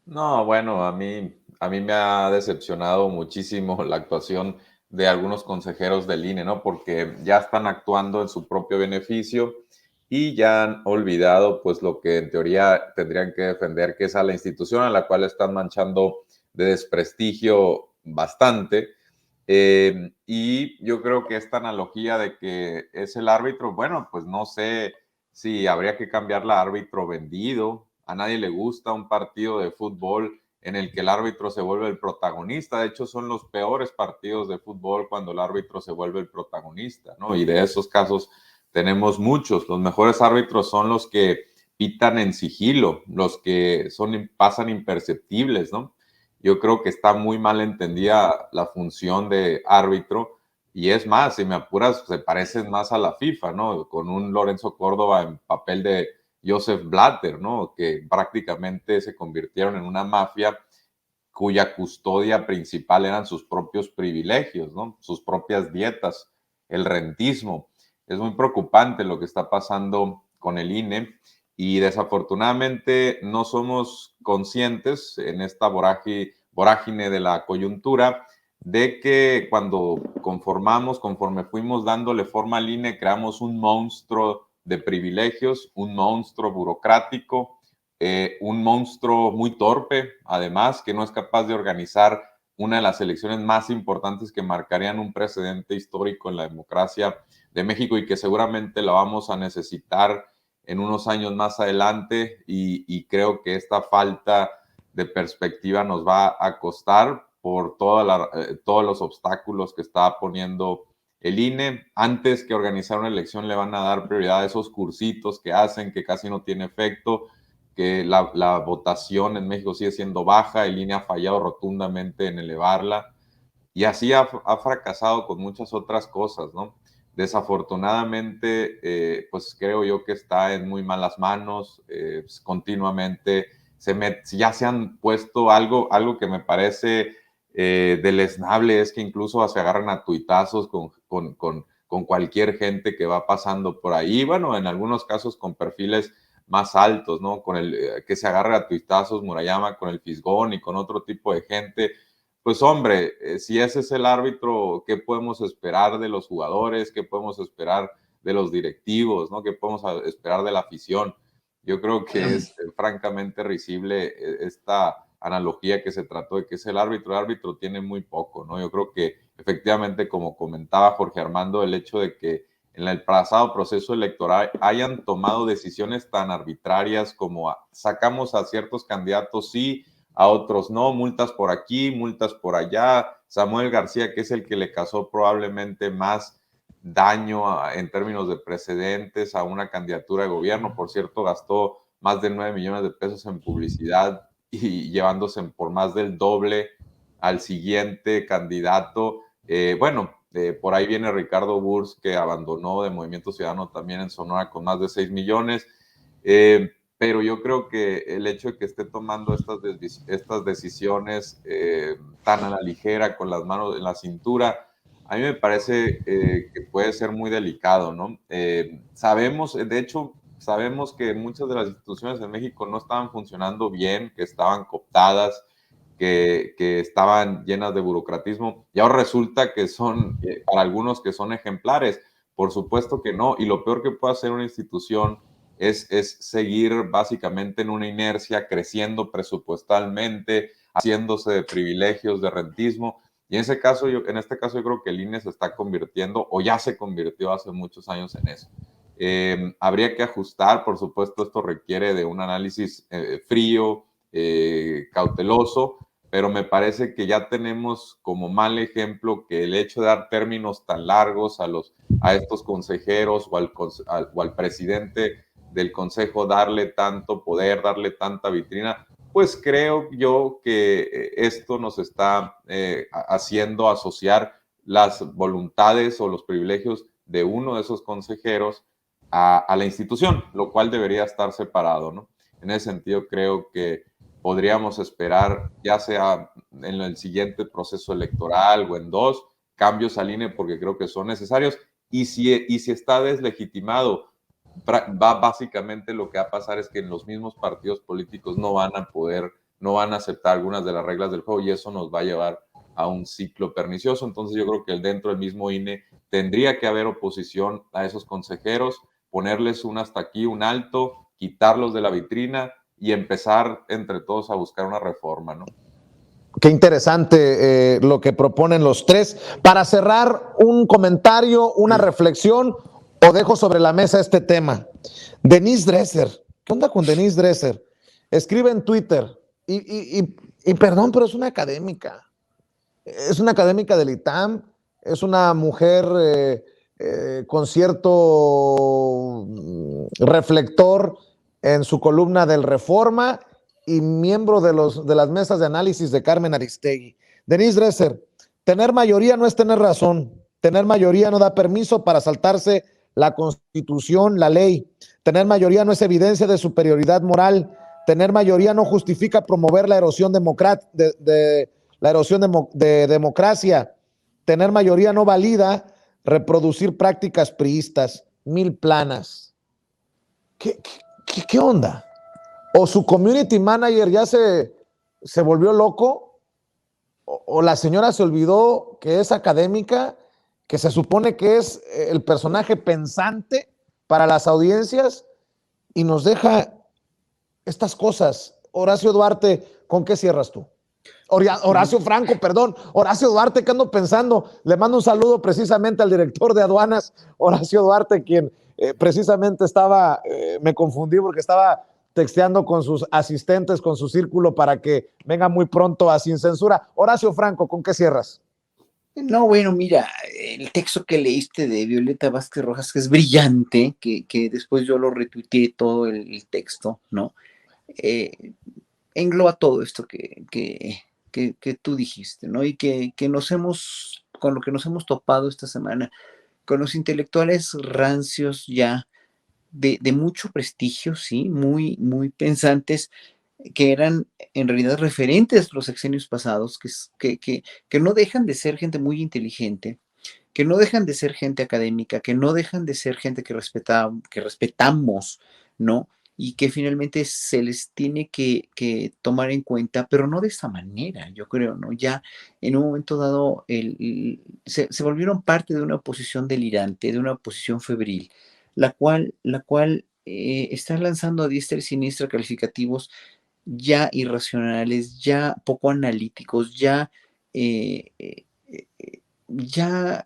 No, bueno, a mí me ha decepcionado muchísimo la actuación de algunos consejeros del INE, ¿no? Porque ya están actuando en su propio beneficio y ya han olvidado, pues, lo que en teoría tendrían que defender, que es a la institución a la cual están manchando de desprestigio bastante. Y yo creo que esta analogía de que es el árbitro, bueno, pues no sé si habría que cambiar el árbitro vendido. A nadie le gusta un partido de fútbol en el que el árbitro se vuelve el protagonista. De hecho, son los peores partidos de fútbol cuando el árbitro se vuelve el protagonista, ¿no? Y de esos casos tenemos muchos. Los mejores árbitros son los que pitan en sigilo, los que pasan imperceptibles, ¿no? Yo creo que está muy mal entendida la función de árbitro, y es más, si me apuras, se parecen más a la FIFA, ¿no? Con un Lorenzo Córdoba en papel de Joseph Blatter, ¿no? Que prácticamente se convirtieron en una mafia cuya custodia principal eran sus propios privilegios, ¿no? Sus propias dietas, el rentismo. Es muy preocupante lo que está pasando con el INE, y desafortunadamente no somos conscientes en esta vorágine de la coyuntura de que cuando conforme fuimos dándole forma al INE, creamos un monstruo de privilegios, un monstruo burocrático, un monstruo muy torpe, además, que no es capaz de organizar una de las elecciones más importantes que marcarían un precedente histórico en la democracia de México, y que seguramente la vamos a necesitar en unos años más adelante, y creo que esta falta de perspectiva nos va a costar por todos los obstáculos que está poniendo el INE. Antes que organizar una elección le van a dar prioridad a esos cursitos que hacen, que casi no tiene efecto, que la votación en México sigue siendo baja, el INE ha fallado rotundamente en elevarla, y así ha fracasado con muchas otras cosas, ¿no? Desafortunadamente, pues creo yo que está en muy malas manos, pues continuamente ya se han puesto algo que me parece deleznable, es que incluso se agarran a tuitazos con cualquier gente que va pasando por ahí, bueno, en algunos casos con perfiles más altos, ¿no? Que se agarra a tuitazos Murayama con el Fisgón y con otro tipo de gente. Pues hombre, si ese es el árbitro, ¿qué podemos esperar de los jugadores? ¿Qué podemos esperar de los directivos? ¿No? ¿Qué podemos esperar de la afición? Yo creo que es francamente risible esta analogía que se trató de que es el árbitro. El árbitro tiene muy poco, ¿no? Yo creo que efectivamente, como comentaba Jorge Armando, el hecho de que en el pasado proceso electoral hayan tomado decisiones tan arbitrarias como sacamos a ciertos candidatos, sí, a otros no, multas por aquí, multas por allá. Samuel García, que es el que le causó probablemente más daño en términos de precedentes a una candidatura de gobierno. Por cierto, gastó más de 9 millones de pesos en publicidad y llevándose por más del doble al siguiente candidato. Por ahí viene Ricardo Burs, que abandonó de Movimiento Ciudadano también en Sonora con más de 6 millones. Pero yo creo que el hecho de que esté tomando estas decisiones tan a la ligera, con las manos en la cintura, a mí me parece que puede ser muy delicado, ¿no? De hecho, sabemos que muchas de las instituciones en México no estaban funcionando bien, que estaban cooptadas, que estaban llenas de burocratismo, y ahora resulta que son, para algunos, que son ejemplares. Por supuesto que no, y lo peor que puede hacer una institución es seguir básicamente en una inercia, creciendo presupuestalmente, haciéndose de privilegios, de rentismo. Y en este caso yo creo que el INE se está convirtiendo, o ya se convirtió hace muchos años, en eso. Habría que ajustar, por supuesto, esto requiere de un análisis frío, cauteloso, pero me parece que ya tenemos como mal ejemplo que el hecho de dar términos tan largos a estos consejeros o al presidente del consejo, darle tanto poder, darle tanta vitrina, pues creo yo que esto nos está haciendo asociar las voluntades o los privilegios de uno de esos consejeros a la institución, lo cual debería estar separado, ¿no? En ese sentido, creo que podríamos esperar, ya sea en el siguiente proceso electoral o en dos, cambios al INE, porque creo que son necesarios. Y si está deslegitimado, básicamente lo que va a pasar es que en los mismos partidos políticos no van a aceptar algunas de las reglas del juego, y eso nos va a llevar a un ciclo pernicioso. Entonces yo creo que dentro del mismo INE tendría que haber oposición a esos consejeros, ponerles un hasta aquí, un alto, quitarlos de la vitrina y empezar entre todos a buscar una reforma, ¿no? Qué interesante lo que proponen los tres. Para cerrar, un comentario, una reflexión, o dejo sobre la mesa este tema. Denise Dresser, ¿qué onda con Denise Dresser? Escribe en Twitter, y perdón, pero es una académica. Es una académica del ITAM, es una mujer con cierto reflector en su columna del Reforma y miembro de las mesas de análisis de Carmen Aristegui. Denise Dresser, tener mayoría no es tener razón, tener mayoría no da permiso para saltarse la Constitución, la ley, tener mayoría no es evidencia de superioridad moral, tener mayoría no justifica promover la erosión de democracia, tener mayoría no valida reproducir prácticas priistas, mil planas. ¿Qué onda? O su community manager ya se volvió loco, o la señora se olvidó que es académica, que se supone que es el personaje pensante para las audiencias, y nos deja estas cosas. Horacio Duarte, ¿con qué cierras tú? Horacio Franco, perdón, Horacio Duarte, ¿qué ando pensando? Le mando un saludo precisamente al director de aduanas, Horacio Duarte, quien precisamente me confundí porque estaba texteando con sus asistentes, con su círculo, para que venga muy pronto a Sin Censura. Horacio Franco, ¿con qué cierras? No, bueno, mira, el texto que leíste de Violeta Vázquez Rojas, que es brillante, que después yo lo retuiteé todo el texto, ¿no? Engloba todo esto que tú dijiste, ¿no? Y que con lo que nos hemos topado esta semana, con los intelectuales rancios ya de mucho prestigio, sí, muy, muy pensantes, que eran en realidad referentes los sexenios pasados, que no dejan de ser gente muy inteligente, que no dejan de ser gente académica, que no dejan de ser gente que respetamos, ¿no? Y que finalmente se les tiene que tomar en cuenta, pero no de esta manera, yo creo, ¿no? Ya en un momento dado se volvieron parte de una oposición delirante, de una oposición febril, la cual está lanzando a diestra y siniestra calificativos ya irracionales, ya poco analíticos, eh, eh, ya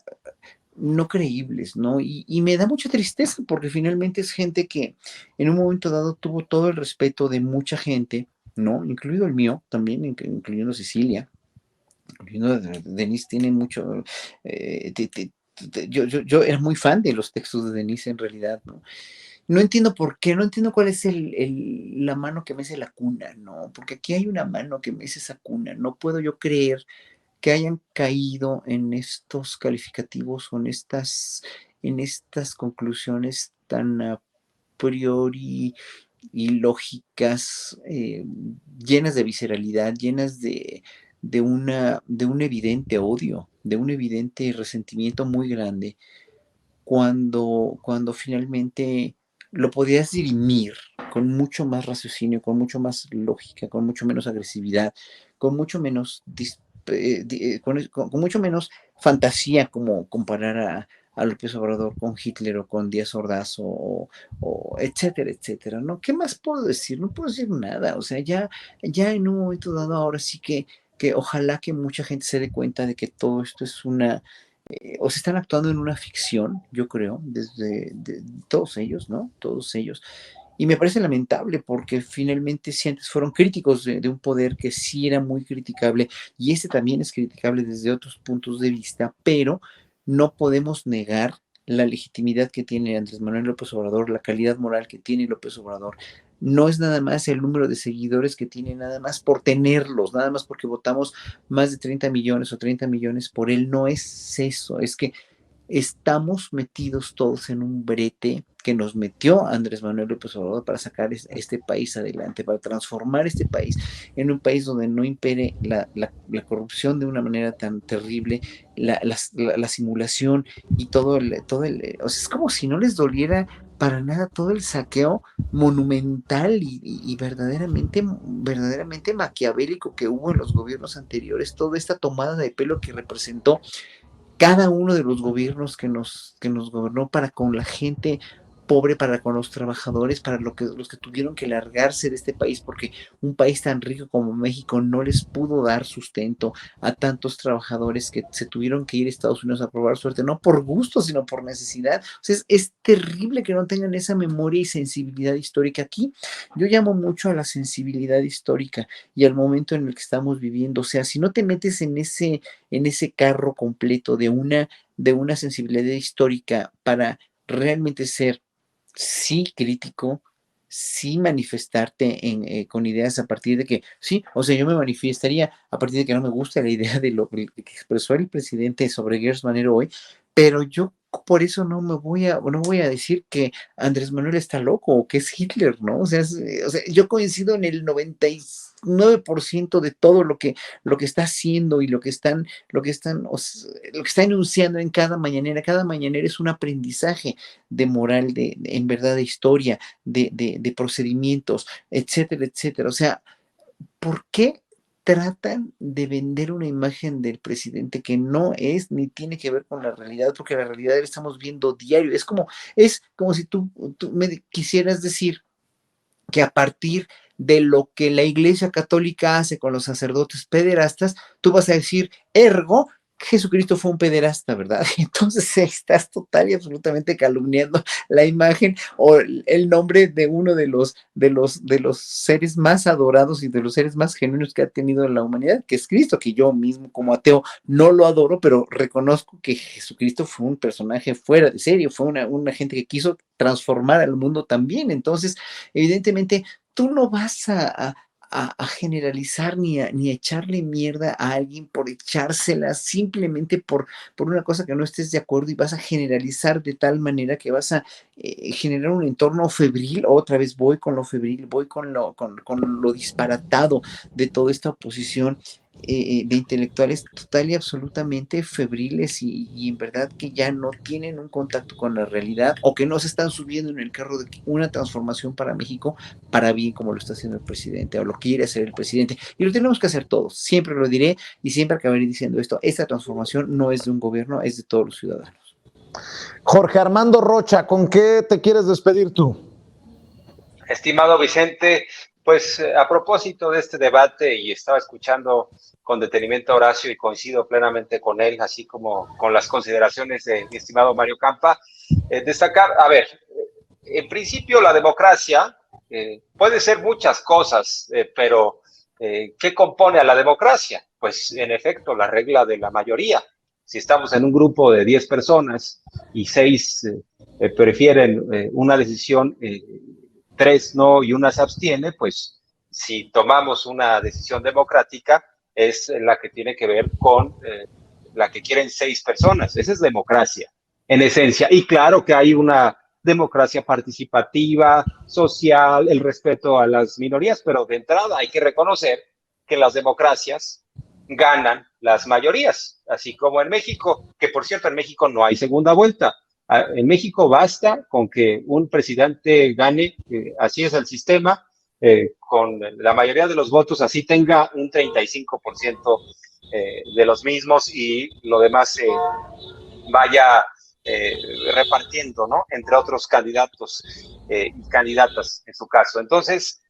no creíbles, ¿no? Y me da mucha tristeza porque finalmente es gente que en un momento dado tuvo todo el respeto de mucha gente, ¿no? Incluido el mío también, incluyendo Cecilia, incluyendo Denise, tiene mucho... yo era muy fan de los textos de Denise en realidad, ¿no? No entiendo por qué, no entiendo cuál es la mano que mece la cuna, ¿no? Porque aquí hay una mano que mece esa cuna. No puedo yo creer que hayan caído en estos calificativos o en estas conclusiones tan a priori ilógicas, llenas de visceralidad, llenas de un evidente odio, de un evidente resentimiento muy grande, cuando finalmente lo podías dirimir con mucho más raciocinio, con mucho más lógica, con mucho menos agresividad, con mucho menos, con mucho menos fantasía, como comparar a López Obrador con Hitler o con Díaz Ordaz o etcétera, etcétera, ¿no? ¿Qué más puedo decir? No puedo decir nada, o sea, ya en un momento dado ahora sí que ojalá que mucha gente se dé cuenta de que todo esto es o se están actuando en una ficción, yo creo, todos ellos, ¿no? Todos ellos. Y me parece lamentable porque finalmente si antes fueron críticos de un poder que sí era muy criticable, y este también es criticable desde otros puntos de vista, pero no podemos negar la legitimidad que tiene Andrés Manuel López Obrador, la calidad moral que tiene López Obrador. No es nada más el número de seguidores que tiene, nada más por tenerlos, nada más porque votamos más de 30 millones o 30 millones por él. No es eso, es que estamos metidos todos en un brete que nos metió Andrés Manuel López Obrador para sacar este país adelante, para transformar este país en un país donde no impere la corrupción de una manera tan terrible, la simulación y todo o sea, es como si no les doliera para nada todo el saqueo monumental y verdaderamente maquiavélico que hubo en los gobiernos anteriores, toda esta tomada de pelo que representó cada uno de los gobiernos que nos gobernó para con la gente pobre para con los trabajadores, para los que tuvieron que largarse de este país, porque un país tan rico como México no les pudo dar sustento a tantos trabajadores que se tuvieron que ir a Estados Unidos a probar suerte, no por gusto, sino por necesidad. O sea, es terrible que no tengan esa memoria y sensibilidad histórica. Aquí yo llamo mucho a la sensibilidad histórica y al momento en el que estamos viviendo. O sea, si no te metes en ese carro completo de una sensibilidad histórica para realmente ser sí crítico, sí manifestarte con ideas a partir de que, sí, o sea, yo me manifestaría a partir de que no me gusta la idea de lo que expresó el presidente sobre Gers Manero hoy, pero yo por eso no voy a decir que Andrés Manuel está loco o que es Hitler, ¿no? O sea, yo coincido en el 99% de todo lo que está haciendo y lo que está enunciando en cada mañanera. Cada mañanera es un aprendizaje de moral, en verdad, de historia, de procedimientos, etcétera, etcétera. O sea, ¿por qué tratan de vender una imagen del presidente que no es ni tiene que ver con la realidad? Porque la realidad la estamos viendo diario. Es como si tú me quisieras decir que a partir de lo que la Iglesia Católica hace con los sacerdotes pederastas, tú vas a decir, ergo, Jesucristo fue un pederasta, ¿verdad? Entonces estás total y absolutamente calumniando la imagen o el nombre de uno de los seres más adorados y de los seres más genuinos que ha tenido la humanidad, que es Cristo, que yo mismo como ateo no lo adoro, pero reconozco que Jesucristo fue un personaje fuera de serie, fue una gente que quiso transformar al mundo también. Entonces, evidentemente, tú no vas a generalizar ni a echarle mierda a alguien por echársela simplemente por una cosa que no estés de acuerdo, y vas a generalizar de tal manera que vas a generar un entorno febril. Otra vez voy con lo febril, voy con lo disparatado de toda esta oposición de intelectuales total y absolutamente febriles y en verdad que ya no tienen un contacto con la realidad o que no se están subiendo en el carro de una transformación para México para bien, como lo está haciendo el presidente o lo quiere hacer el presidente. Y lo tenemos que hacer todos. Siempre lo diré y siempre acabaré diciendo esto. Esta transformación no es de un gobierno, es de todos los ciudadanos. Jorge Armando Rocha, ¿con qué te quieres despedir tú? Estimado Vicente, pues a propósito de este debate, y estaba escuchando con detenimiento a Horacio y coincido plenamente con él, así como con las consideraciones de mi estimado Mario Campa, destacar, a ver, en principio la democracia puede ser muchas cosas, pero ¿qué compone a la democracia? Pues en efecto la regla de la mayoría. Si estamos en un grupo de 10 personas y 6 prefieren una decisión, 3 no y una se abstiene, pues si tomamos una decisión democrática es la que tiene que ver con la que quieren 6 personas. Esa es democracia, en esencia. Y claro que hay una democracia participativa, social, el respeto a las minorías, pero de entrada hay que reconocer que las democracias ganan las mayorías, así como en México, que por cierto en México no hay segunda vuelta. En México basta con que un presidente gane, así es el sistema, con la mayoría de los votos, así tenga un 35% de los mismos y lo demás vaya repartiendo, ¿no? Entre otros candidatos y candidatas en su caso. Entonces,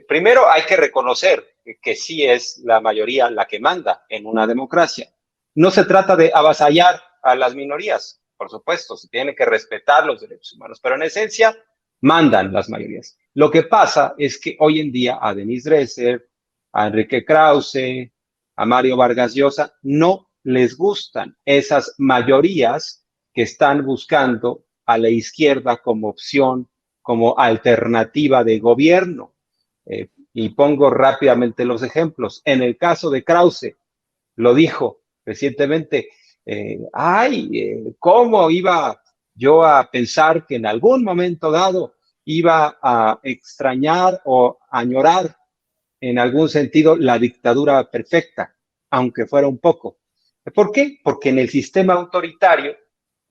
primero hay que reconocer que sí es la mayoría la que manda en una democracia. No se trata de avasallar a las minorías, por supuesto, se tiene que respetar los derechos humanos, pero en esencia mandan las mayorías. Lo que pasa es que hoy en día a Denise Dresser, a Enrique Krause, a Mario Vargas Llosa, no les gustan esas mayorías que están buscando a la izquierda como opción, como alternativa de gobierno. Y pongo rápidamente los ejemplos. En el caso de Krause, lo dijo recientemente, ¿cómo iba yo a pensar que en algún momento dado iba a extrañar o añorar en algún sentido la dictadura perfecta, aunque fuera un poco? ¿Por qué? Porque en el sistema autoritario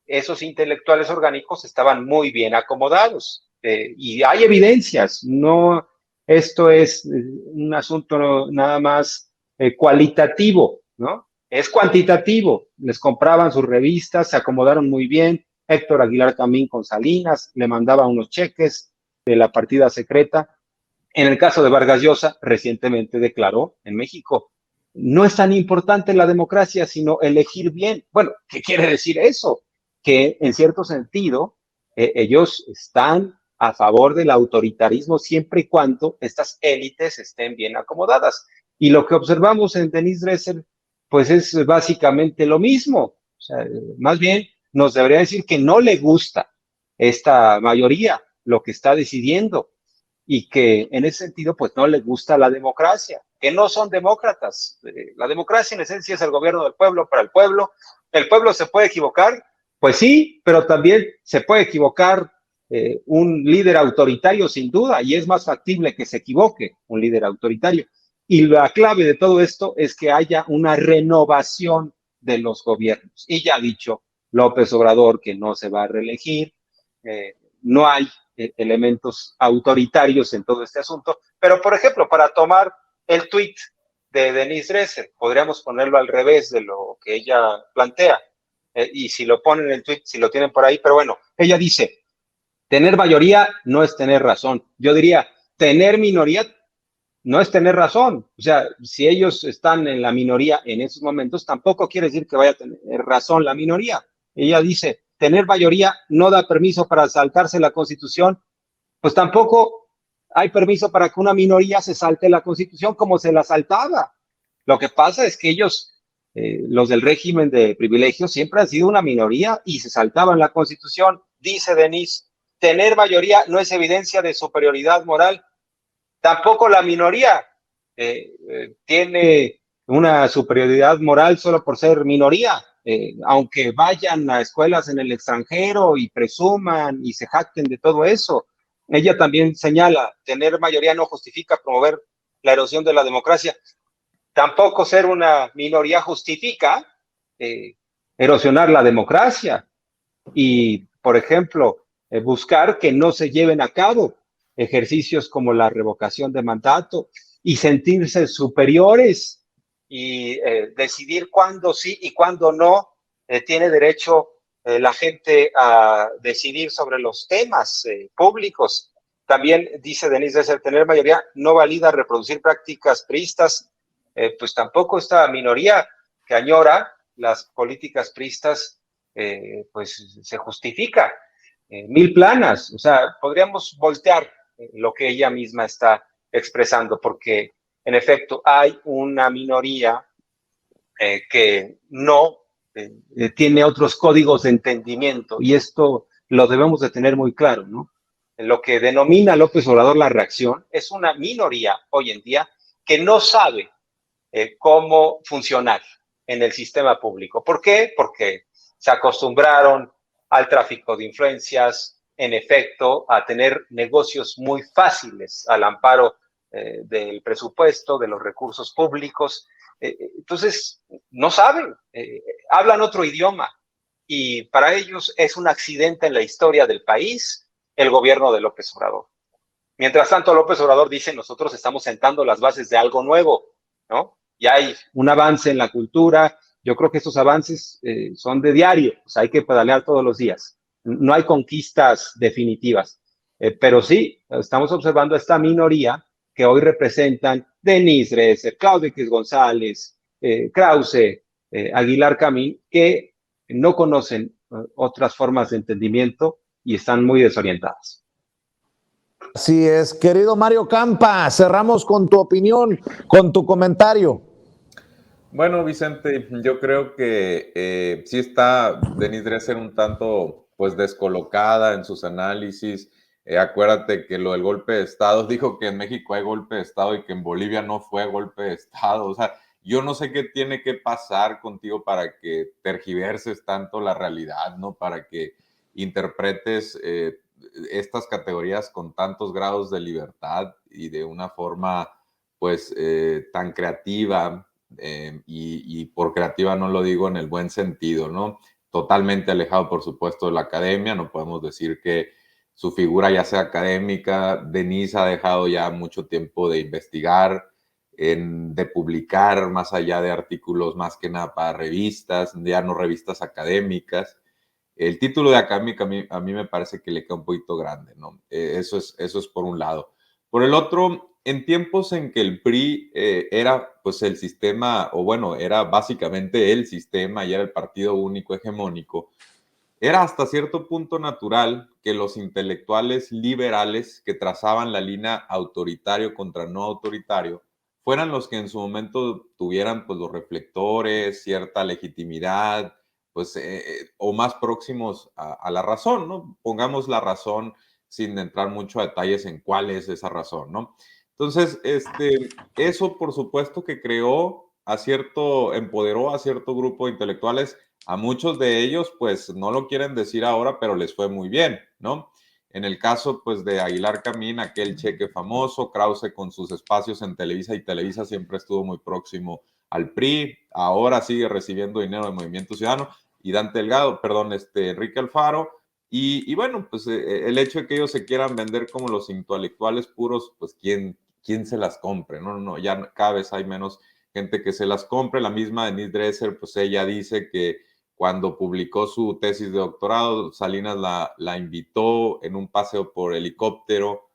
esos intelectuales orgánicos estaban muy bien acomodados y hay evidencias, no, esto es un asunto nada más cualitativo, ¿no? Es cuantitativo, les compraban sus revistas, se acomodaron muy bien, Héctor Aguilar Camín con Salinas, le mandaba unos cheques de la partida secreta. En el caso de Vargas Llosa, recientemente declaró en México, no es tan importante la democracia, sino elegir bien. Bueno, ¿qué quiere decir eso? Que en cierto sentido, ellos están a favor del autoritarismo siempre y cuando estas élites estén bien acomodadas. Y lo que observamos en Denise Dresser, pues es básicamente lo mismo. O sea, más bien nos debería decir que no le gusta esta mayoría lo que está decidiendo y que en ese sentido pues no le gusta la democracia, que no son demócratas. La democracia en esencia es el gobierno del pueblo para el pueblo. ¿El pueblo se puede equivocar? Pues sí, pero también se puede equivocar un líder autoritario sin duda, y es más factible que se equivoque un líder autoritario. Y la clave de todo esto es que haya una renovación de los gobiernos. Y ya ha dicho López Obrador que no se va a reelegir, no hay elementos autoritarios en todo este asunto, pero por ejemplo, para tomar el tuit de Denise Dresser, podríamos ponerlo al revés de lo que ella plantea, y si lo ponen en el tuit, si lo tienen por ahí, pero bueno, ella dice, tener mayoría no es tener razón. Yo diría, tener minoría no es tener razón. O sea, si ellos están en la minoría en esos momentos, tampoco quiere decir que vaya a tener razón la minoría. Ella dice, tener mayoría no da permiso para saltarse la Constitución, pues tampoco hay permiso para que una minoría se salte la Constitución como se la saltaba. Lo que pasa es que ellos, los del régimen de privilegios, siempre han sido una minoría y se saltaban la Constitución. Dice Denise, tener mayoría no es evidencia de superioridad moral. Tampoco la minoría tiene una superioridad moral solo por ser minoría. Aunque vayan a escuelas en el extranjero y presuman y se jacten de todo eso. Ella también señala, tener mayoría no justifica promover la erosión de la democracia. Tampoco ser una minoría justifica erosionar la democracia. Y, por ejemplo, buscar que no se lleven a cabo ejercicios como la revocación de mandato y sentirse superiores y decidir cuándo sí y cuándo no tiene derecho la gente a decidir sobre los temas públicos. También dice Denise Dresser, tener mayoría no valida reproducir prácticas priistas, pues tampoco esta minoría que añora las políticas priistas, pues se justifica. Mil planas, o sea, podríamos voltear lo que ella misma está expresando, porque en efecto hay una minoría que no tiene otros códigos de entendimiento, y esto lo debemos de tener muy claro, ¿no? Lo que denomina López Obrador la reacción es una minoría hoy en día que no sabe cómo funcionar en el sistema público. ¿Por qué? Porque se acostumbraron al tráfico de influencias, en efecto, a tener negocios muy fáciles al amparo del presupuesto, de los recursos públicos. Entonces, no saben, hablan otro idioma, y para ellos es un accidente en la historia del país el gobierno de López Obrador. Mientras tanto, López Obrador dice, nosotros estamos sentando las bases de algo nuevo, ¿no? Ya hay un avance en la cultura. Yo creo que estos avances son de diario, o sea, hay que pedalear todos los días. No hay conquistas definitivas, pero sí, estamos observando esta minoría que hoy representan Denise Dresser, Claudio X González, Krause, Aguilar Camín, que no conocen otras formas de entendimiento y están muy desorientadas. Así es, querido Mario Campa, cerramos con tu opinión, con tu comentario. Bueno, Vicente, yo creo que sí está Denise Dresser un tanto pues descolocada en sus análisis. Acuérdate que lo del golpe de Estado, dijo que en México hay golpe de Estado y que en Bolivia no fue golpe de Estado. O sea, yo no sé qué tiene que pasar contigo para que tergiverses tanto la realidad, ¿no? Para que interpretes estas categorías con tantos grados de libertad y de una forma pues tan creativa. Y por creativa no lo digo en el buen sentido, ¿no? Totalmente alejado, por supuesto, de la academia. No podemos decir que su figura ya sea académica. Denise ha dejado ya mucho tiempo de investigar, de publicar más allá de artículos, más que nada para revistas, ya no revistas académicas. el título de académica a mí me parece que le queda un poquito grande, ¿no? Eso es por un lado. Por el otro, en tiempos en que el PRI era pues el sistema, o bueno, era básicamente el sistema y era el partido único hegemónico, era hasta cierto punto natural que los intelectuales liberales que trazaban la línea autoritario contra no autoritario fueran los que en su momento tuvieran pues los reflectores, cierta legitimidad, pues o más próximos a la razón, ¿no? Pongamos la razón sin entrar mucho a detalles en cuál es esa razón, ¿no? Entonces, eso por supuesto que empoderó a cierto grupo de intelectuales. A muchos de ellos, pues, no lo quieren decir ahora, pero les fue muy bien, ¿no? En el caso, pues, de Aguilar Camín, aquel cheque famoso, Krause con sus espacios en Televisa, y Televisa siempre estuvo muy próximo al PRI, ahora sigue recibiendo dinero de Movimiento Ciudadano, y Dante Delgado, perdón, Enrique Alfaro, y bueno, pues, el hecho de que ellos se quieran vender como los intelectuales puros, pues, ¿quién se las compre? No, ya cada vez hay menos gente que se las compre. La misma Denise Dresser, pues, ella dice que cuando publicó su tesis de doctorado, Salinas la invitó en un paseo por helicóptero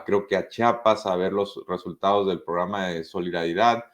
creo que a Chiapas, a ver los resultados del programa de solidaridad.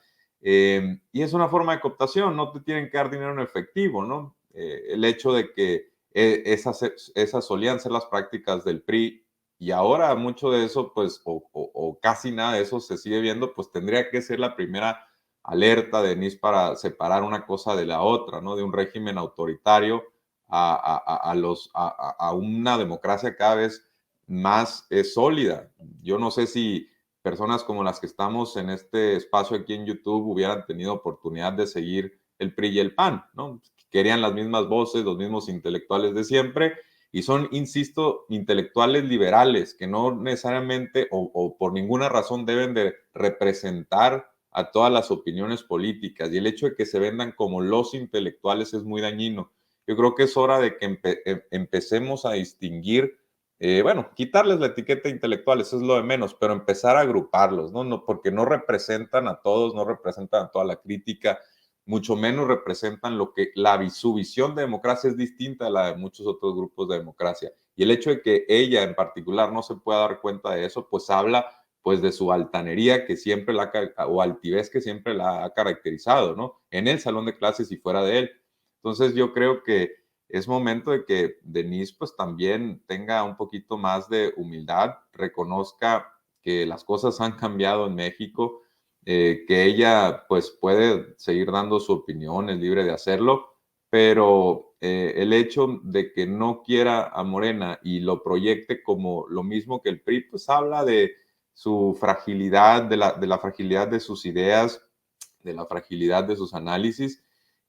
Y es una forma de cooptación, no te tienen que dar dinero en efectivo, ¿no? El hecho de que esas solían ser las prácticas del PRI y ahora mucho de eso, pues, o casi nada de eso se sigue viendo, pues tendría que ser la primera alerta de NIS para separar una cosa de la otra, ¿no? De un régimen autoritario a una democracia cada vez más sólida. Yo no sé si personas como las que estamos en este espacio aquí en YouTube hubieran tenido oportunidad de seguir el PRI y el PAN, ¿no? Querían las mismas voces, los mismos intelectuales de siempre, y son, insisto, intelectuales liberales que no necesariamente o por ninguna razón deben de representar a todas las opiniones políticas, y el hecho de que se vendan como los intelectuales es muy dañino. Yo creo que es hora de que empecemos a distinguir, bueno, quitarles la etiqueta de intelectuales, eso es lo de menos, pero empezar a agruparlos, ¿no? Porque no representan a todos, no representan a toda la crítica, mucho menos representan su visión de democracia es distinta a la de muchos otros grupos de democracia. Y el hecho de que ella en particular no se pueda dar cuenta de eso, pues habla pues de su altanería que siempre o altivez que siempre la ha caracterizado, ¿no? En el salón de clases y fuera de él. Entonces yo creo que es momento de que Denise pues también tenga un poquito más de humildad, reconozca que las cosas han cambiado en México, que ella pues puede seguir dando su opinión, es libre de hacerlo, pero el hecho de que no quiera a Morena y lo proyecte como lo mismo que el PRI, pues habla de su fragilidad, de la fragilidad de sus ideas, de la fragilidad de sus análisis,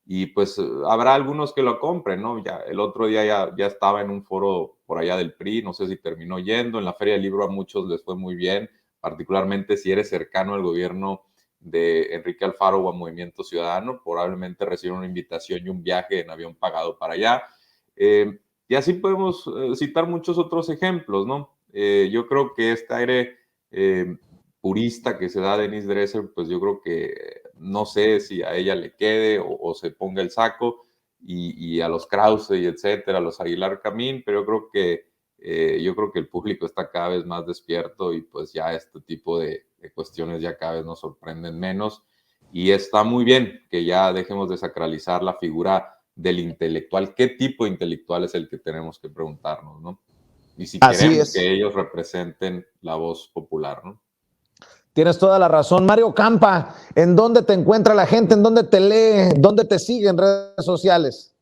y pues habrá algunos que lo compren, ¿no? Ya el otro día ya estaba en un foro por allá del PRI, no sé si terminó yendo, en la Feria del Libro a muchos les fue muy bien, particularmente si eres cercano al gobierno de Enrique Alfaro o a Movimiento Ciudadano, probablemente recibieron una invitación y un viaje en avión pagado para allá. Y así podemos citar muchos otros ejemplos, ¿no? Yo creo que este aire purista que se da a Denise Dresser, pues yo creo que no sé si a ella le quede o se ponga el saco, y a los Krause y etcétera, a los Aguilar Camín, pero yo creo que el público está cada vez más despierto y pues ya este tipo de cuestiones ya cada vez nos sorprenden menos, y está muy bien que ya dejemos de sacralizar la figura del intelectual. ¿Qué tipo de intelectual es el que tenemos que preguntarnos, no? Y si Así queremos es. que ellos representen la voz popular, ¿no? Tienes toda la razón. Mario Campa, ¿en dónde te encuentra la gente? ¿En dónde te lee? ¿Dónde te sigue en redes sociales?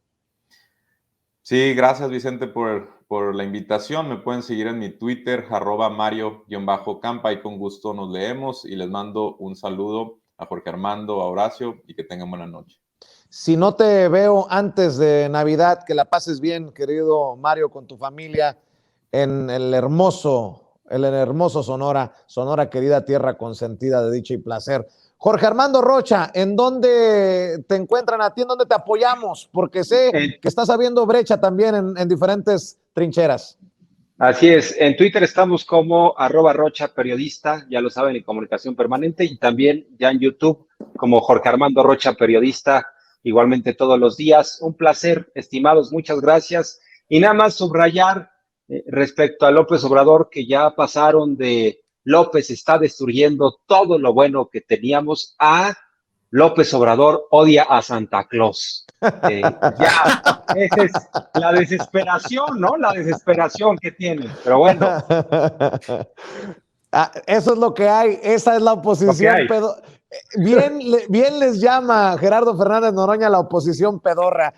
Sí, gracias Vicente por la invitación. Me pueden seguir en mi Twitter, @Mario_Campa, y con gusto nos leemos, y les mando un saludo a Jorge Armando, a Horacio, y que tengan buena noche. Si no te veo antes de Navidad, que la pases bien, querido Mario, con tu familia en el hermoso Sonora, querida tierra consentida de dicha y placer. Jorge Armando Rocha, ¿en dónde te encuentran a ti? ¿En dónde te apoyamos? Porque sé que estás habiendo brecha también en diferentes trincheras. Así es, en Twitter estamos como @Rocha Periodista, ya lo saben, en Comunicación Permanente, y también ya en YouTube como Jorge Armando Rocha Periodista. igualmente todos los días. Un placer, estimados, muchas gracias. Y nada más subrayar respecto a López Obrador, que ya pasaron de López está destruyendo todo lo bueno que teníamos a López Obrador odia a Santa Claus. Ya, esa es la desesperación, ¿no? La desesperación que tiene. Pero bueno. Eso es lo que hay, esa es la oposición. Bien les llama Gerardo Fernández Noroña la oposición pedorra.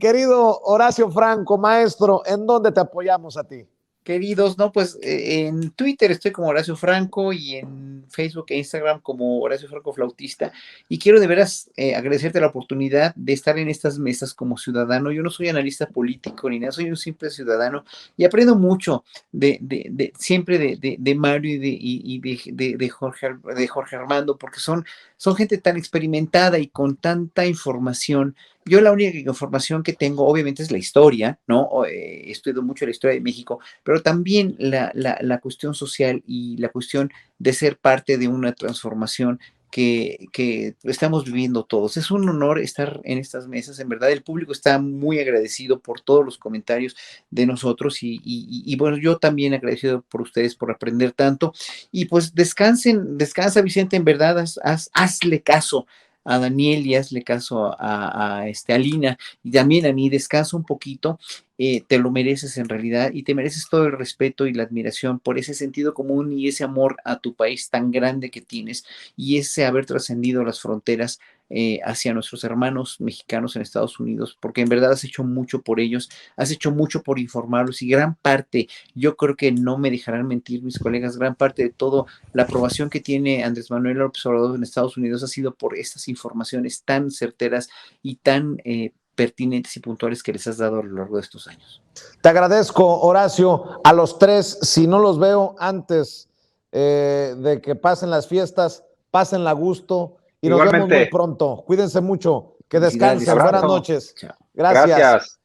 Querido Horacio Franco, maestro, ¿en dónde te apoyamos a ti? Queridos, no, pues en Twitter estoy como Horacio Franco y en Facebook e Instagram como Horacio Franco Flautista. Y quiero de veras agradecerte la oportunidad de estar en estas mesas como ciudadano. Yo no soy analista político ni nada, soy un simple ciudadano y aprendo mucho siempre de Mario y de Jorge Armando, porque son gente tan experimentada y con tanta información. Yo la única información que tengo, obviamente, es la historia, ¿no? Estudio mucho la historia de México, pero también la cuestión social y la cuestión de ser parte de una transformación que estamos viviendo todos. Es un honor estar en estas mesas, en verdad. El público está muy agradecido por todos los comentarios de nosotros y bueno, yo también agradecido por ustedes por aprender tanto. Y pues descansa Vicente, en verdad, hazle caso a Daniel y hazle caso a Lina y también a mí, descansa un poquito, te lo mereces en realidad y te mereces todo el respeto y la admiración por ese sentido común y ese amor a tu país tan grande que tienes y ese haber trascendido las fronteras hacia nuestros hermanos mexicanos en Estados Unidos, porque en verdad has hecho mucho por ellos, has hecho mucho por informarlos y gran parte, yo creo que no me dejarán mentir mis colegas, gran parte de toda la aprobación que tiene Andrés Manuel López Obrador en Estados Unidos ha sido por estas informaciones tan certeras y tan pertinentes y puntuales que les has dado a lo largo de estos años. Te agradezco, Horacio, a los tres. Si no los veo antes de que pasen las fiestas, pásenla a gusto y nos vemos muy pronto. Cuídense mucho, que descansen. Buenas noches. Chao. Gracias.